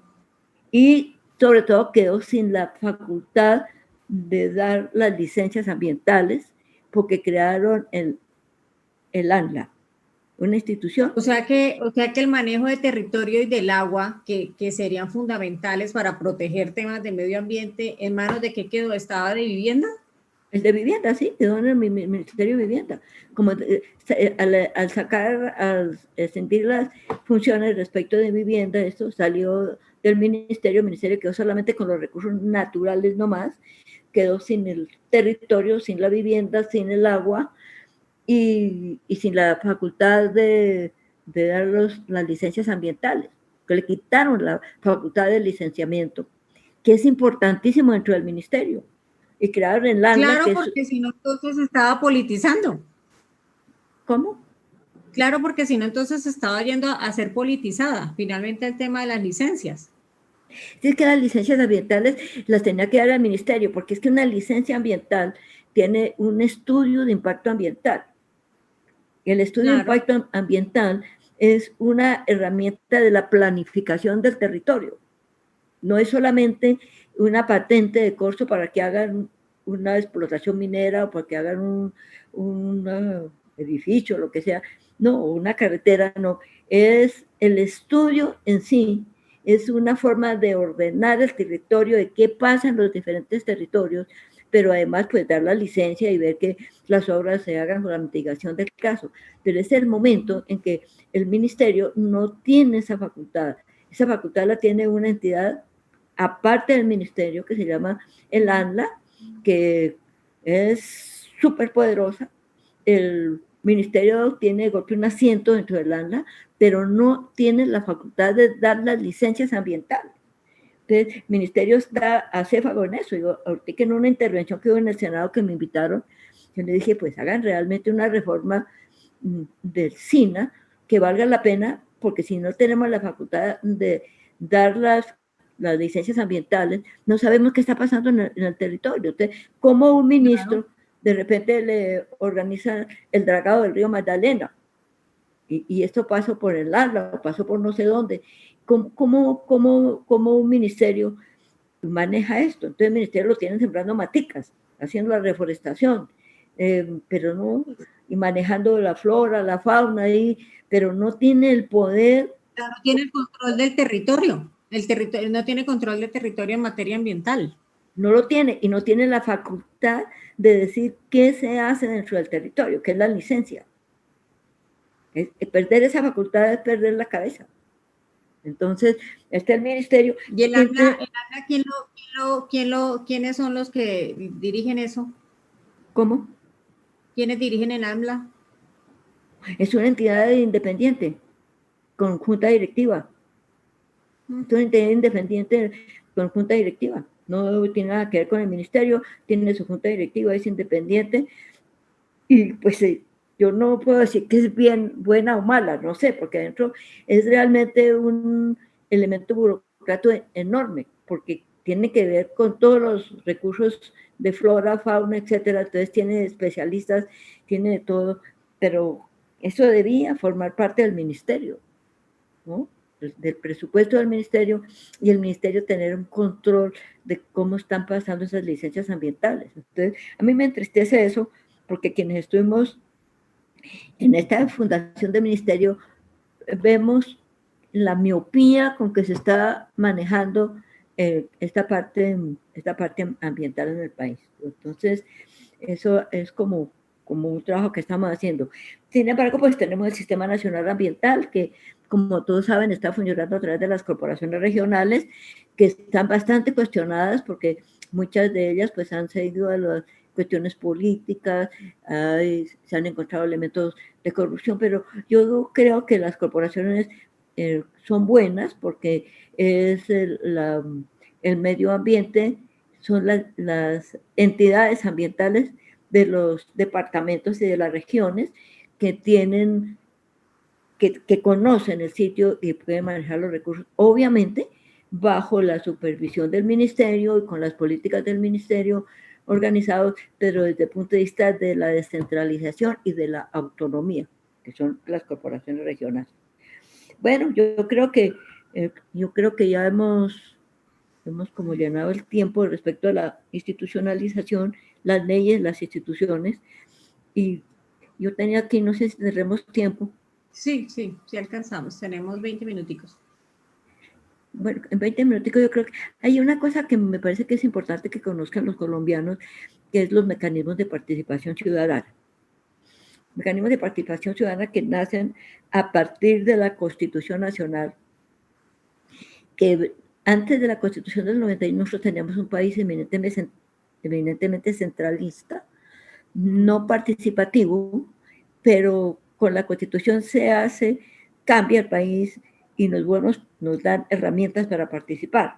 y sobre todo quedó sin la facultad de dar las licencias ambientales porque crearon el ANLA, una institución. O sea que el manejo de territorio y del agua, que serían fundamentales para proteger temas de medio ambiente, ¿en manos de qué quedó? ¿Estado de vivienda? El de vivienda, sí, quedó en el Ministerio de Vivienda. Como al sacar, al extinguir las funciones respecto de vivienda, esto salió del ministerio, el ministerio quedó solamente con los recursos naturales nomás, quedó sin el territorio, sin la vivienda, sin el agua y sin la facultad de dar las licencias ambientales, que le quitaron la facultad de licenciamiento, que es importantísimo dentro del ministerio. Y crearon el ANLA, Claro, que es... porque si no, entonces estaba politizando. ¿Cómo? Claro, porque si no, entonces estaba yendo a ser politizada, finalmente el tema de las licencias. Si es que las licencias ambientales las tenía que dar al ministerio, porque es que una licencia ambiental tiene un estudio de impacto ambiental. Y el estudio de Claro. impacto ambiental es una herramienta de la planificación del territorio. No es solamente una patente de corso para que hagan una explotación minera o para que hagan un edificio, lo que sea. No, una carretera, no. Es el estudio en sí, es una forma de ordenar el territorio, de qué pasa en los diferentes territorios, pero además pues dar la licencia y ver que las obras se hagan con la mitigación del caso. Pero es el momento en que el ministerio no tiene esa facultad la tiene una entidad aparte del ministerio que se llama el ANLA, que es súper poderosa. El ministerio tiene de golpe un asiento dentro del ANLA, pero no tiene la facultad de dar las licencias ambientales. Entonces, el ministerio está acéfago en eso. Yo, ahorita en una intervención que hubo en el Senado que me invitaron, yo le dije, pues hagan realmente una reforma del SINA que valga la pena, porque si no tenemos la facultad de dar las licencias ambientales, no sabemos qué está pasando en el territorio. Entonces, ¿cómo un ministro Claro. de repente le organiza el dragado del río Magdalena? Y esto pasó por el ARLA, pasó por no sé dónde. ¿Cómo un ministerio maneja esto? Entonces el ministerio lo tienen sembrando maticas, haciendo la reforestación, pero no, y manejando la flora, la fauna, pero no tiene el poder. No tiene el control del territorio. El territorio no tiene control del territorio en materia ambiental. No lo tiene y no tiene la facultad de decir qué se hace dentro del territorio, que es la licencia. Perder esa facultad es perder la cabeza. Entonces, está el ministerio. ¿Y el ANLA quiénes son los que dirigen eso? ¿Cómo? ¿Quiénes dirigen el ANLA? Es una entidad independiente, con junta directiva. Es una entidad independiente con junta directiva. No tiene nada que ver con el ministerio, tiene su junta directiva, es independiente. Y pues yo no puedo decir que es bien buena o mala, no sé, porque adentro es realmente un elemento burocrático enorme, porque tiene que ver con todos los recursos de flora, fauna, etcétera. Entonces tiene especialistas, tiene de todo, pero eso debía formar parte del ministerio, ¿no? Del presupuesto del ministerio, y el ministerio tener un control de cómo están pasando esas licencias ambientales. Entonces, a mí me entristece eso, porque quienes estuvimos en esta fundación del ministerio vemos la miopía con que se está manejando esta parte ambiental en el país. Entonces, eso es como un trabajo que estamos haciendo. Sin embargo, pues tenemos el Sistema Nacional Ambiental, que como todos saben está funcionando a través de las corporaciones regionales, que están bastante cuestionadas porque muchas de ellas pues han seguido a las cuestiones políticas, se han encontrado elementos de corrupción, pero yo creo que las corporaciones son buenas porque es el medio ambiente, son las entidades ambientales de los departamentos y de las regiones que tienen, que conocen el sitio y pueden manejar los recursos, obviamente bajo la supervisión del ministerio y con las políticas del ministerio organizados, pero desde el punto de vista de la descentralización y de la autonomía, que son las corporaciones regionales. Bueno, yo creo que ya hemos como llenado el tiempo respecto a la institucionalización, las leyes, las instituciones, y yo tenía aquí, no sé si tendremos tiempo. Sí, sí, sí alcanzamos, tenemos 20 minuticos. Bueno, en 20 minuticos yo creo que hay una cosa que me parece que es importante que conozcan los colombianos, que es los mecanismos de participación ciudadana. Mecanismos de participación ciudadana que nacen a partir de la Constitución Nacional, que antes de la Constitución del 91 nosotros teníamos un país eminentemente centralista, no participativo, pero con la Constitución cambia el país y nos dan herramientas para participar.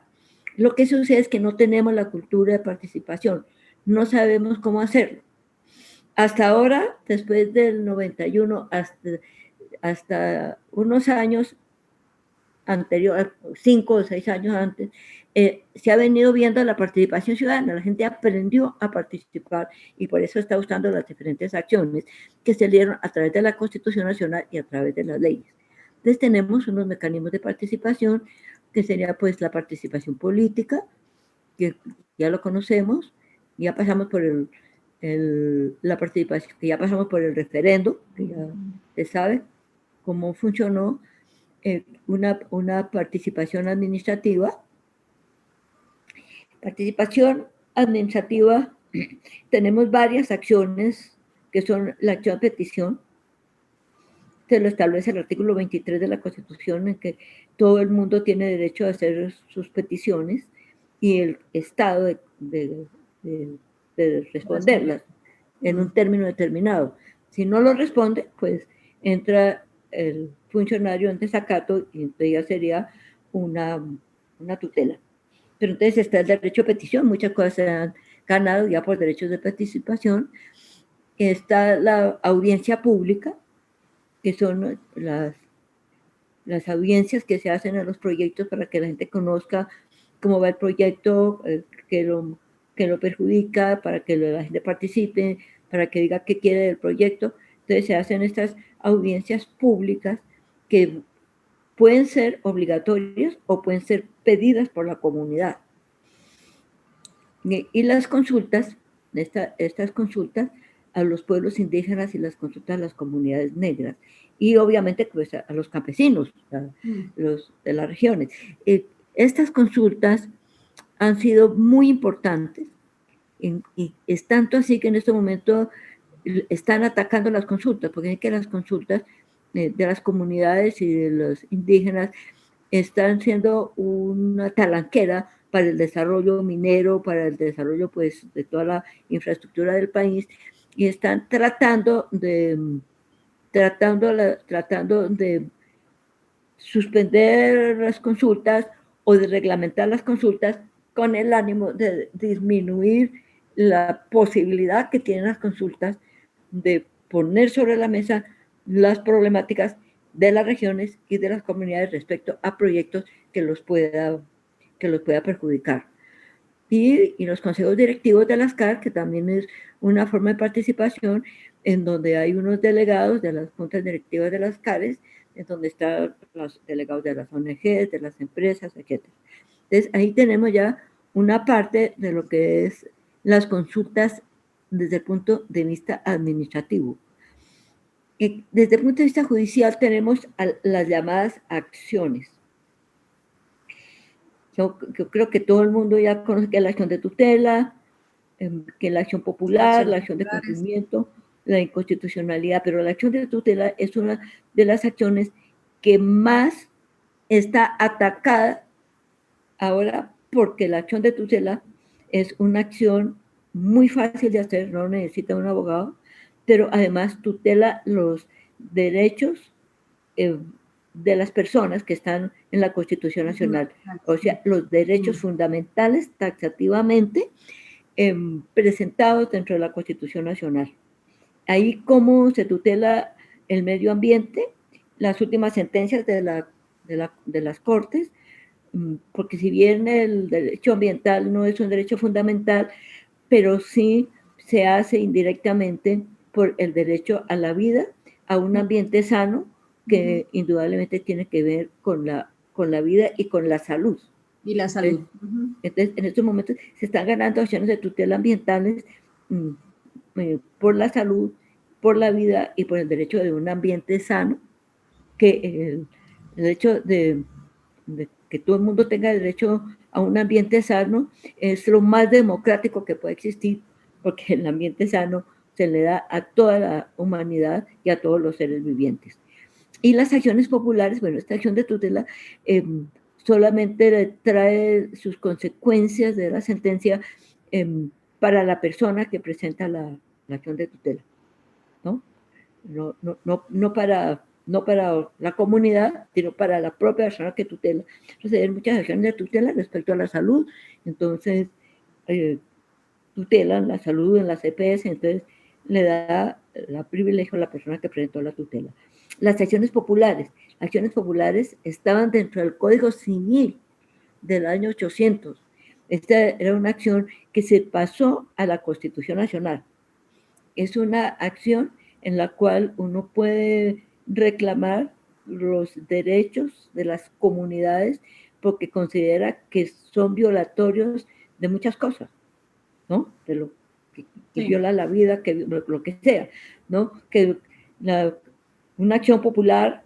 Lo que sucede es que no tenemos la cultura de participación, no sabemos cómo hacerlo. Hasta ahora, después del 91, hasta unos años anterior, 5 o 6 años antes, se ha venido viendo la participación ciudadana, la gente aprendió a participar y por eso está usando las diferentes acciones que se dieron a través de la Constitución Nacional y a través de las leyes. Entonces tenemos unos mecanismos de participación que sería pues la participación política, que ya lo conocemos, ya pasamos por la participación, que ya pasamos por el referendo, que ya se sabe cómo funcionó, una participación administrativa. Participación administrativa, tenemos varias acciones que son la acción de petición, se lo establece el artículo 23 de la Constitución, en que todo el mundo tiene derecho a hacer sus peticiones y el Estado de responderlas en un término determinado. Si no lo responde, pues entra el funcionario en desacato y entonces ya sería una tutela. Pero entonces está el derecho a petición, muchas cosas se han ganado ya por derechos de participación. Está la audiencia pública, que son las audiencias que se hacen a los proyectos para que la gente conozca cómo va el proyecto, que lo perjudica, para que la gente participe, para que diga qué quiere del proyecto. Entonces se hacen estas audiencias públicas que pueden ser obligatorias o pueden ser pedidas por la comunidad. Y las consultas, estas consultas a los pueblos indígenas y las consultas a las comunidades negras. Y obviamente pues, a los campesinos, los de las regiones. Estas consultas han sido muy importantes y es tanto así que en este momento están atacando las consultas, porque es que las consultas de las comunidades y de los indígenas están siendo una talanquera para el desarrollo minero, para el desarrollo pues, de toda la infraestructura del país, y están tratando de suspender las consultas o de reglamentar las consultas con el ánimo de disminuir la posibilidad que tienen las consultas de poner sobre la mesa las problemáticas de las regiones y de las comunidades respecto a proyectos que los pueda perjudicar. Y los consejos directivos de las CAR, que también es una forma de participación, en donde hay unos delegados de las juntas directivas de las CARES, en donde están los delegados de las ONGs, de las empresas, etc. Entonces, ahí tenemos ya una parte de lo que es las consultas desde el punto de vista administrativo. Desde el punto de vista judicial tenemos las llamadas acciones. Yo creo que todo el mundo ya conoce que es la acción de tutela, que es la acción popular, la acción de cumplimiento, la inconstitucionalidad, pero la acción de tutela es una de las acciones que más está atacada ahora, porque la acción de tutela es una acción muy fácil de hacer, no necesita un abogado, pero además tutela los derechos de las personas que están en la Constitución Nacional, o sea, los derechos fundamentales taxativamente presentados dentro de la Constitución Nacional. Ahí cómo se tutela el medio ambiente, las últimas sentencias de las Cortes, porque si bien el derecho ambiental no es un derecho fundamental, pero sí se hace indirectamente por el derecho a la vida, a un ambiente sano, que indudablemente tiene que ver con la vida y con la salud. Y la salud. Entonces, en estos momentos se están ganando acciones de tutela ambientales por la salud, por la vida y por el derecho de un ambiente sano, que el derecho de que todo el mundo tenga derecho a un ambiente sano es lo más democrático que puede existir, porque el ambiente sano se le da a toda la humanidad y a todos los seres vivientes. Y las acciones populares, bueno, esta acción de tutela solamente trae sus consecuencias de la sentencia para la persona que presenta la acción de tutela, ¿no? No para la comunidad, sino para la propia persona que tutela. Entonces, hay muchas acciones de tutela respecto a la salud, entonces tutelan la salud en las EPS, entonces le da el privilegio a la persona que presentó la tutela. Las acciones populares estaban dentro del Código Civil del año 800. Esta era una acción que se pasó a la Constitución Nacional. Es una acción en la cual uno puede reclamar los derechos de las comunidades porque considera que son violatorios de muchas cosas, ¿no? De lo que viola la vida, que lo que sea, ¿no? Que una acción popular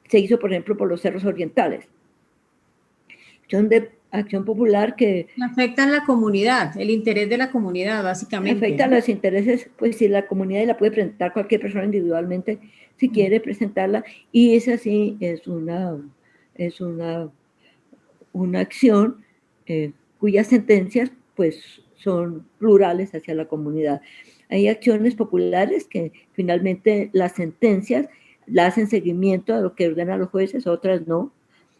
se hizo, por ejemplo, por los cerros orientales. Acción popular que afecta a la comunidad, el interés de la comunidad, básicamente. Afecta a los intereses, pues si la comunidad la puede presentar cualquier persona individualmente, si quiere presentarla, y esa sí es una acción cuyas sentencias pues son plurales hacia la comunidad. Hay acciones populares que finalmente las sentencias la hacen seguimiento a lo que ordenan los jueces, otras no.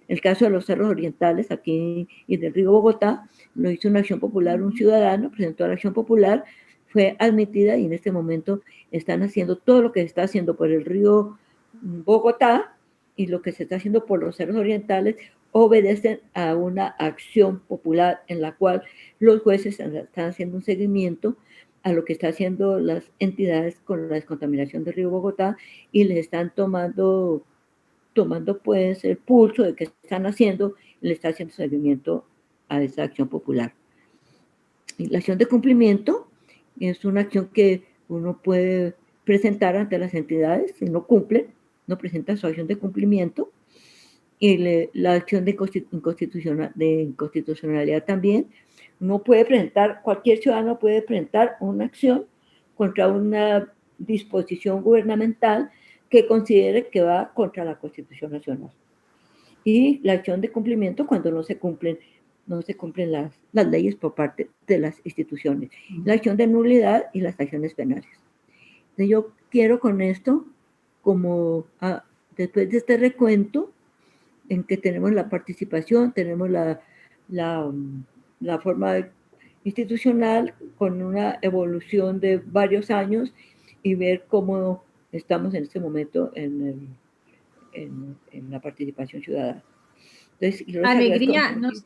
El caso de los cerros orientales aquí y del río Bogotá, lo hizo una acción popular, un ciudadano presentó la acción popular, fue admitida y en este momento están haciendo todo lo que se está haciendo por el río Bogotá y lo que se está haciendo por los cerros orientales obedecen a una acción popular en la cual los jueces están haciendo un seguimiento a lo que están haciendo las entidades con la descontaminación del río Bogotá y les están tomando pues el pulso de qué están haciendo, le está haciendo seguimiento a esa acción popular. Y la acción de cumplimiento es una acción que uno puede presentar ante las entidades, si no cumplen, no presenta su acción de cumplimiento, y la acción de inconstitucionalidad también. Uno puede presentar, cualquier ciudadano puede presentar una acción contra una disposición gubernamental que considere que va contra la Constitución Nacional. Y la acción de cumplimiento cuando no se cumplen las leyes por parte de las instituciones. La acción de nulidad y las acciones penales. Entonces yo quiero con esto, como después de este recuento, en que tenemos la participación, tenemos la forma institucional con una evolución de varios años y ver cómo estamos en este momento en la participación ciudadana. Entonces, Alegría, nos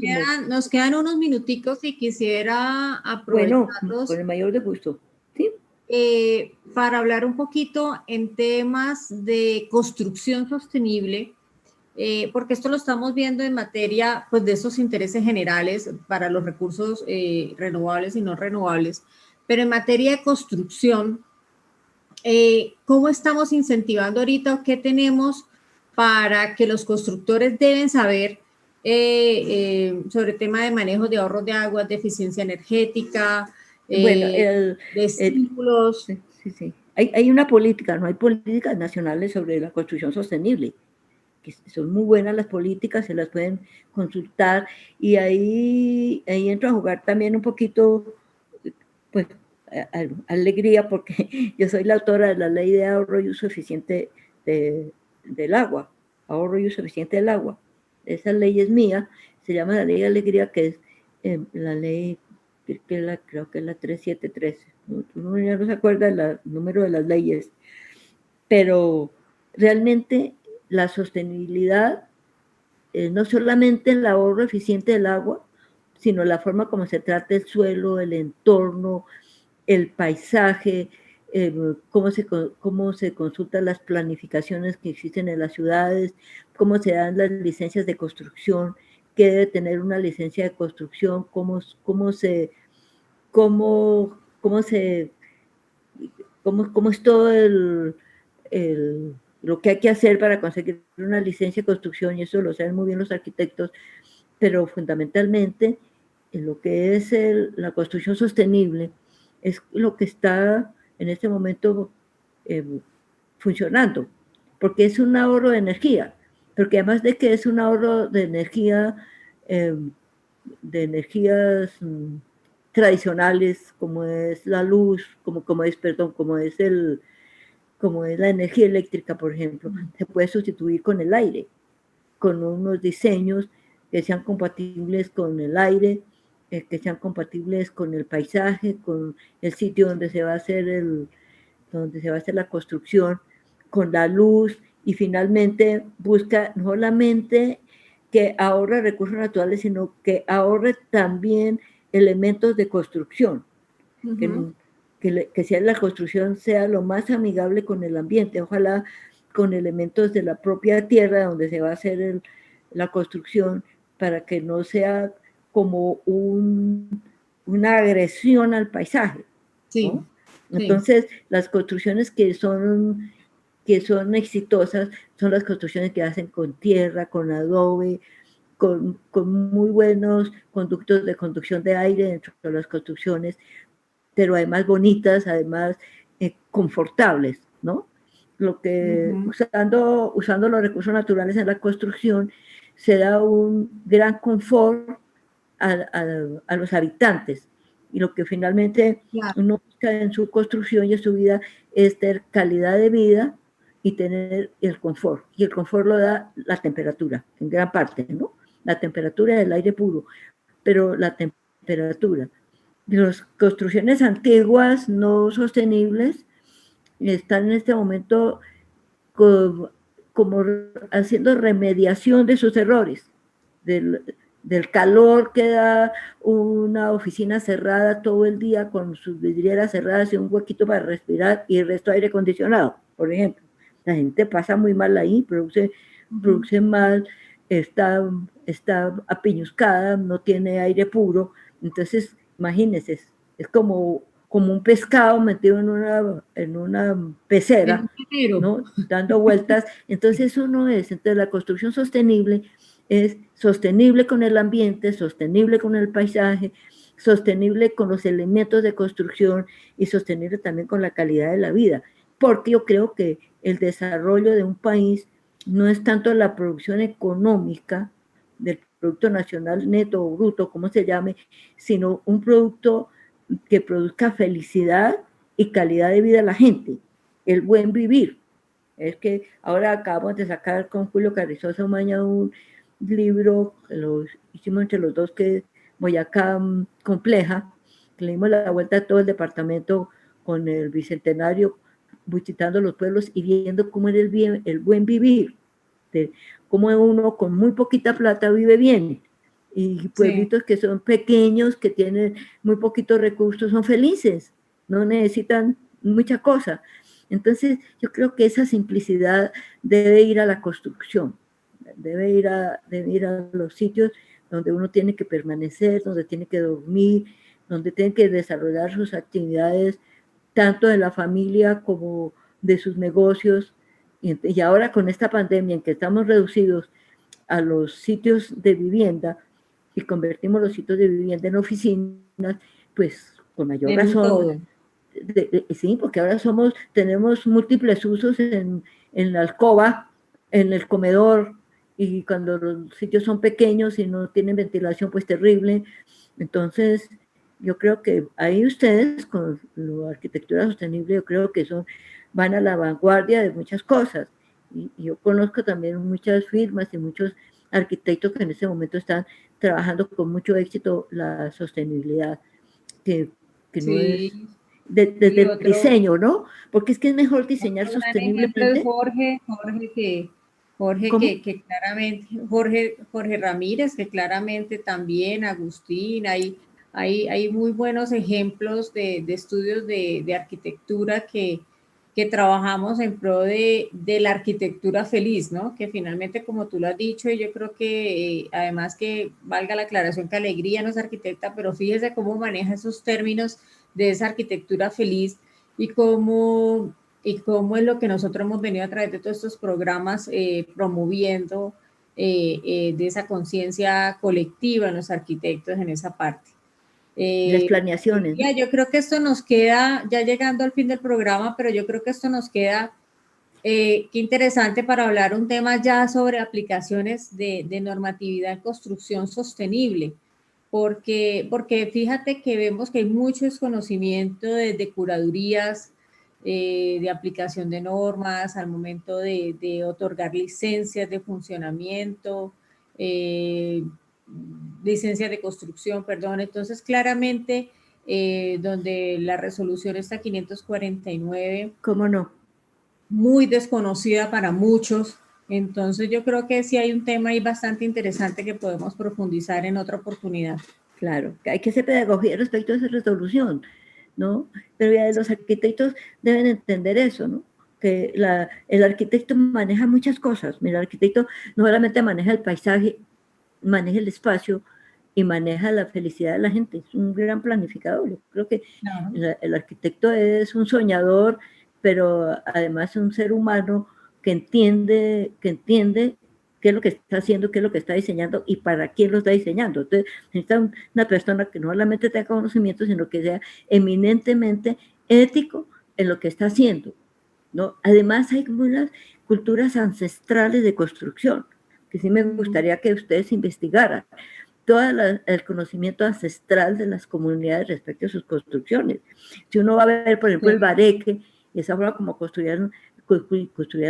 quedan unos minuticos y quisiera aprovecharlos. Bueno, con el mayor de gusto. ¿Sí? Para hablar un poquito en temas de construcción sostenible, porque esto lo estamos viendo en materia pues, de esos intereses generales para los recursos renovables y no renovables, pero en materia de construcción, ¿cómo estamos incentivando ahorita o qué tenemos para que los constructores deben saber sobre el tema de manejo de ahorros de agua, de eficiencia energética, de estímulos? Sí. Hay una política, no hay políticas nacionales sobre la construcción sostenible, que son muy buenas las políticas, se las pueden consultar, y ahí entra a jugar también un poquito, pues, alegría, porque yo soy la autora de la Ley de Ahorro y Uso Eficiente del agua, ahorro y uso eficiente del agua. Esa ley es mía, se llama la ley de alegría, que es la ley, creo que es la 3713. Uno ya no se acuerda el número de las leyes, pero realmente la sostenibilidad no solamente el ahorro eficiente del agua, sino la forma como se trata el suelo, el entorno, el paisaje, cómo se consultan las planificaciones que existen en las ciudades, cómo se dan las licencias de construcción, qué debe tener una licencia de construcción, cómo, cómo se, cómo es todo lo que hay que hacer para conseguir una licencia de construcción, y eso lo saben muy bien los arquitectos, pero fundamentalmente en lo que es la construcción sostenible es lo que está en este momento eh, funcionando, porque es un ahorro de energía, porque además de que es un ahorro eh, de energías tradicionales, como es la luz, como es la energía eléctrica, por ejemplo, se puede sustituir con el aire, con unos diseños que sean compatibles con el aire, que sean compatibles con el paisaje, con el sitio donde se va a hacer la construcción, con la luz, y finalmente busca no solamente que ahorre recursos naturales, sino que ahorre también elementos de construcción, que sea la construcción sea lo más amigable con el ambiente, ojalá con elementos de la propia tierra donde se va a hacer la construcción, para que no sea como una agresión al paisaje, Sí, ¿no? sí. Entonces, las construcciones que son exitosas son las construcciones que hacen con tierra, con adobe, con muy buenos conductos de conducción de aire dentro de las construcciones, pero además bonitas, además confortables, ¿no? Lo que usando los recursos naturales en la construcción se da un gran confort a los habitantes, y lo que finalmente Claro. uno busca en su construcción y en su vida es tener calidad de vida y tener el confort, y el confort lo da la temperatura, en gran parte, ¿no? La temperatura del aire puro, pero la temperatura. Las construcciones antiguas no sostenibles están en este momento como haciendo remediación de sus errores, del calor que da una oficina cerrada todo el día con sus vidrieras cerradas y un huequito para respirar y el resto aire acondicionado, por ejemplo. La gente pasa muy mal ahí, produce mal, está apiñuscada, no tiene aire puro. Entonces, imagínense, es como un pescado metido en una pecera, ¿no? Dando vueltas. Entonces eso no es. Entonces la construcción sostenible es sostenible con el ambiente, sostenible con el paisaje, sostenible con los elementos de construcción y sostenible también con la calidad de la vida. Porque yo creo que el desarrollo de un país no es tanto la producción económica del Producto Nacional Neto o Bruto, como se llame, sino un producto que produzca felicidad y calidad de vida a la gente, el buen vivir. Es que ahora acabamos de sacar con Julio Carrizosa Umaña un libro que lo hicimos entre los dos, que es Boyacá Compleja, que le dimos la vuelta a todo el departamento con el bicentenario, visitando los pueblos y viendo cómo era el buen vivir, de cómo uno con muy poquita plata vive bien, y pueblitos sí, que son pequeños, que tienen muy poquitos recursos, son felices, no necesitan mucha cosa. Entonces, yo creo que esa simplicidad debe ir a la construcción, debe ir a los sitios donde uno tiene que permanecer, donde tiene que dormir, donde tiene que desarrollar sus actividades, tanto de la familia como de sus negocios. Y ahora con esta pandemia en que estamos reducidos a los sitios de vivienda y convertimos los sitios de vivienda en oficinas, pues con mayor razón. Sí, porque ahora tenemos múltiples usos en la alcoba, en el comedor, y cuando los sitios son pequeños y no tienen ventilación, pues terrible. Entonces, yo creo que ahí ustedes, con la arquitectura sostenible, yo creo que van a la vanguardia de muchas cosas. Y yo conozco también muchas firmas y muchos arquitectos que en este momento están trabajando con mucho éxito la sostenibilidad, que, que no es Sí, desde y el diseño, ¿no? Porque es que es mejor diseñar otro gran ejemplo es sosteniblemente. Jorge ¿Cómo? que claramente, Jorge Ramírez, que claramente también, Agustín, hay muy buenos ejemplos de estudios de arquitectura que trabajamos en pro de la arquitectura feliz, ¿no? Que finalmente, como tú lo has dicho, y yo creo que además que valga la aclaración que Alegría no es arquitecta, pero fíjese cómo maneja esos términos de esa arquitectura feliz y cómo es lo que nosotros hemos venido a través de todos estos programas promoviendo de esa conciencia colectiva en los arquitectos en esa parte. Las Eh, planeaciones, ¿no? yo creo que esto nos queda, ya llegando al fin del programa, pero yo creo que esto nos queda, qué interesante para hablar un tema ya sobre aplicaciones de normatividad en construcción sostenible, porque fíjate que vemos que hay mucho desconocimiento de curadurías, de aplicación de normas al momento de otorgar licencias de funcionamiento, eh, licencias de construcción, perdón. Entonces, claramente, donde la resolución está 549 ¿Cómo no? muy desconocida para muchos. Entonces yo creo que sí hay un tema ahí bastante interesante que podemos profundizar en otra oportunidad. Claro, que hay que hacer pedagogía respecto a esa resolución, ¿no? Pero ya los arquitectos deben entender eso, ¿no? Que el arquitecto maneja muchas cosas. Mira, el arquitecto no solamente maneja el paisaje, maneja el espacio y maneja la felicidad de la gente. Es un gran planificador. Yo creo que Claro. el arquitecto es un soñador, pero además es un ser humano que entiende qué es lo que está haciendo, qué es lo que está diseñando y para quién lo está diseñando. Entonces, necesita una persona que no solamente tenga conocimiento, sino que sea eminentemente ético en lo que está haciendo, ¿no? Además, hay unas culturas ancestrales de construcción, que sí me gustaría que ustedes investigaran todo el conocimiento ancestral de las comunidades respecto a sus construcciones. Si uno va a ver, por ejemplo, el Sí. bareque, y esa forma como construían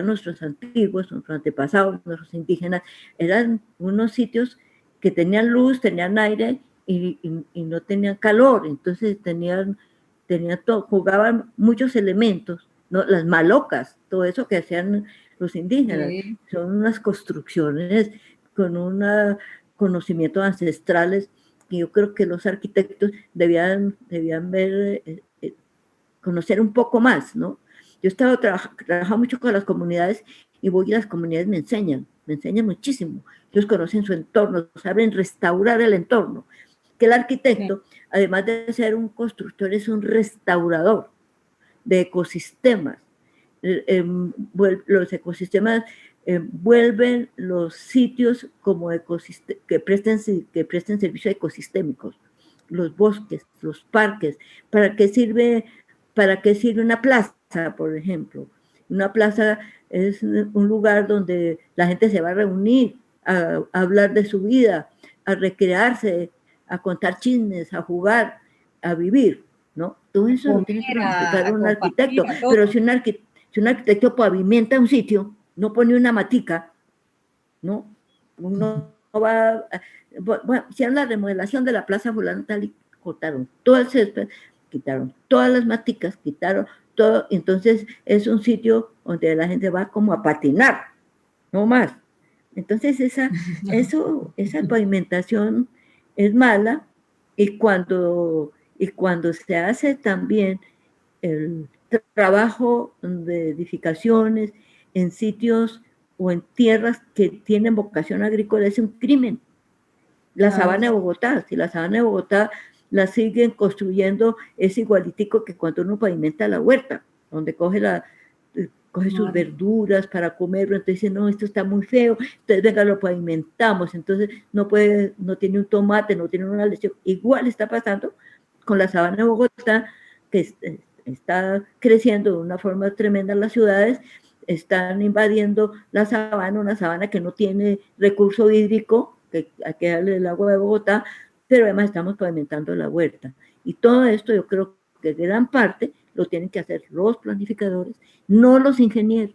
nuestros antiguos, nuestros antepasados, nuestros indígenas, eran unos sitios que tenían luz, tenían aire y no tenían calor, entonces tenían todo, jugaban muchos elementos, ¿no? Las malocas, todo eso que hacían los indígenas, Sí. son unas construcciones con una conocimientos ancestrales que yo creo que los arquitectos debían ver, conocer un poco más, ¿no? Yo he estado trabajando mucho con las comunidades y voy y las comunidades me enseñan muchísimo. Ellos conocen su entorno, saben restaurar el entorno. Que el Sí. arquitecto, además de ser un constructor, es un restaurador de ecosistemas. Los ecosistemas vuelven los sitios como que presten servicios ecosistémicos, los bosques, los parques. ¿Para qué sirve una plaza, por ejemplo? Una plaza es un lugar donde la gente se va a reunir, a hablar de su vida, a recrearse, a contar chismes, a jugar, a vivir, ¿no? Todo A eso lo tiene que comer, planificar a un compartir, arquitecto, a pero todo. si un arquitecto pavimenta un sitio, no pone una matica, ¿no? Uno va, bueno, hicieron la remodelación de la Plaza Fulano tal y cortaron todo el césped, quitaron todas las maticas, quitaron todo, entonces es un sitio donde la gente va como a patinar, no más. Entonces esa pavimentación es mala y cuando se hace también el trabajo de edificaciones en sitios o en tierras que tienen vocación agrícola es un crimen. La Claro, sabana de Bogotá, si la sabana de Bogotá la siguen construyendo, es igualitico que cuando uno pavimenta la huerta, donde coge sus claro. verduras para comerlo, entonces dice, no, esto está muy feo, entonces venga, lo pavimentamos, entonces no tiene un tomate, no tiene una leche. Igual está pasando con la sabana de Bogotá, que está creciendo de una forma tremenda en las ciudades, están invadiendo la sabana, una sabana que no tiene recurso hídrico, que hay que darle el agua de Bogotá, pero además estamos pavimentando la huerta. Y todo esto yo creo que gran parte lo tienen que hacer los planificadores, no los ingenieros.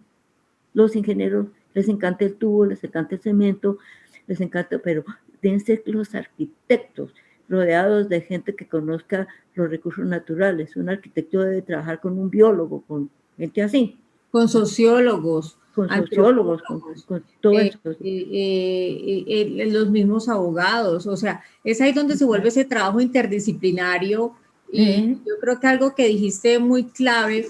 los ingenieros les encanta el tubo, les encanta el cemento, les encanta, pero deben ser los arquitectos rodeados de gente que conozca los recursos naturales. Un arquitecto debe trabajar con un biólogo, con gente así. Con sociólogos, Con sociólogos, antropólogos, con todo eso. los mismos abogados, o sea, es ahí donde se vuelve ese trabajo interdisciplinario y yo creo que algo que dijiste muy clave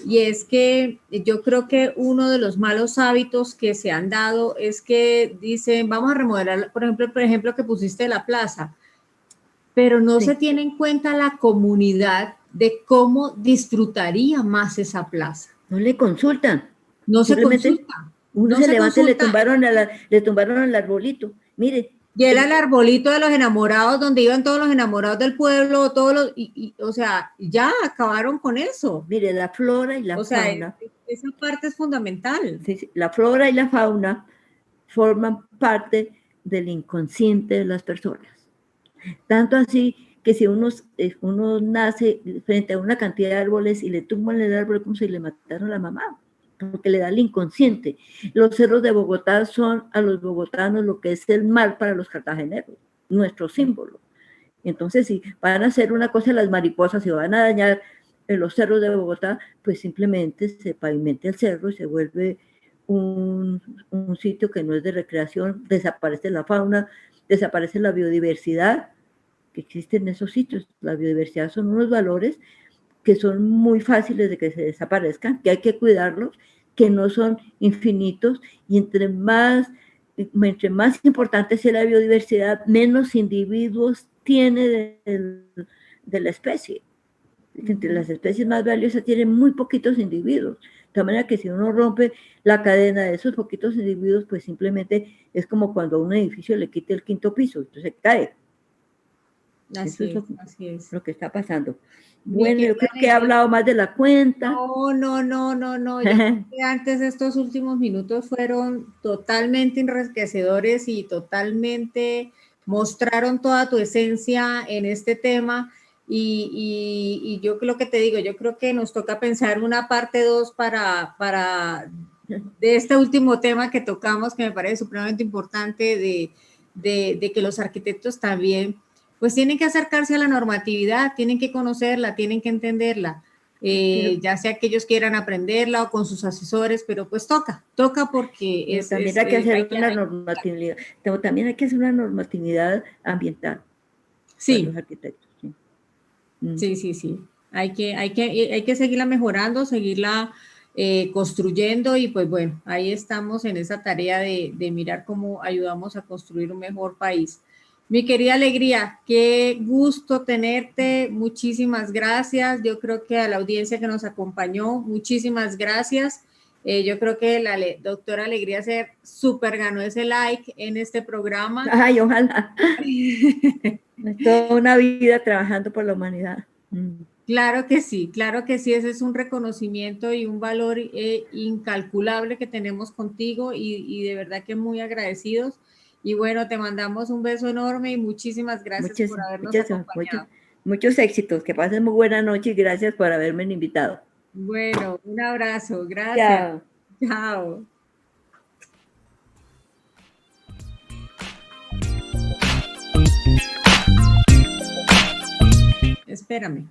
y es que yo creo que uno de los malos hábitos que se han dado es que dicen, vamos a remodelar, por ejemplo que pusiste la plaza, pero no se tiene en cuenta la comunidad de cómo disfrutaría más esa plaza. No le consultan. No se consulta. Uno se levanta y le tumbaron el arbolito. Mire. Y era el arbolito de los enamorados, donde iban todos los enamorados del pueblo, todos los, o sea, ya acabaron con eso. Mire, la flora y la fauna. Sea, esa parte es fundamental. Sí, la flora y la fauna forman parte del inconsciente de las personas. Tanto así que si uno nace frente a una cantidad de árboles y le tumban el árbol como si le mataron a la mamá, porque le da el inconsciente. Los cerros de Bogotá son a los bogotanos lo que es el mal para los cartageneros, nuestro símbolo. Entonces, si van a hacer una cosa las mariposas y van a dañar los cerros de Bogotá, pues simplemente se pavimenta el cerro y se vuelve un sitio que no es de recreación, desaparece la fauna, desaparece la biodiversidad que existe en esos sitios. La biodiversidad son unos valores que son muy fáciles de que se desaparezcan, que hay que cuidarlos, que no son infinitos, y entre más importante sea la biodiversidad, menos individuos tiene de la especie. Entre las especies más valiosas tienen muy poquitos individuos, de tal manera que si uno rompe la cadena de esos poquitos individuos, pues simplemente es como cuando a un edificio le quite el quinto piso, entonces cae. Así es. Lo que está pasando. Bueno, yo creo que he hablado más de la cuenta. No. Yo creo que antes estos últimos minutos fueron totalmente enriquecedores y totalmente mostraron toda tu esencia en este tema. Y yo lo que te digo, yo creo que nos toca pensar una parte 2 para de este último tema que tocamos, que me parece supremamente importante, de que los arquitectos también pues tienen que acercarse a la normatividad, tienen que conocerla, tienen que entenderla, ya sea que ellos quieran aprenderla o con sus asesores, pero pues toca porque también hay que hacer una normatividad, también hay que hacer una normatividad ambiental. Sí. Para los arquitectos. Sí. Hay que seguirla mejorando, seguirla construyendo y pues bueno, ahí estamos en esa tarea de mirar cómo ayudamos a construir un mejor país. Mi querida Alegría, qué gusto tenerte, muchísimas gracias. Yo creo que a la audiencia que nos acompañó, muchísimas gracias. Yo creo que la doctora Alegría se súper ganó ese like en este programa. Ay, ojalá. Toda una vida trabajando por la humanidad. Claro que sí, ese es un reconocimiento y un valor incalculable que tenemos contigo y de verdad que muy agradecidos. Y bueno, te mandamos un beso enorme y muchísimas gracias por habernos acompañado. Muchos éxitos, que pasen muy buena noche y gracias por haberme invitado. Bueno, un abrazo, gracias. Chao. Espérame.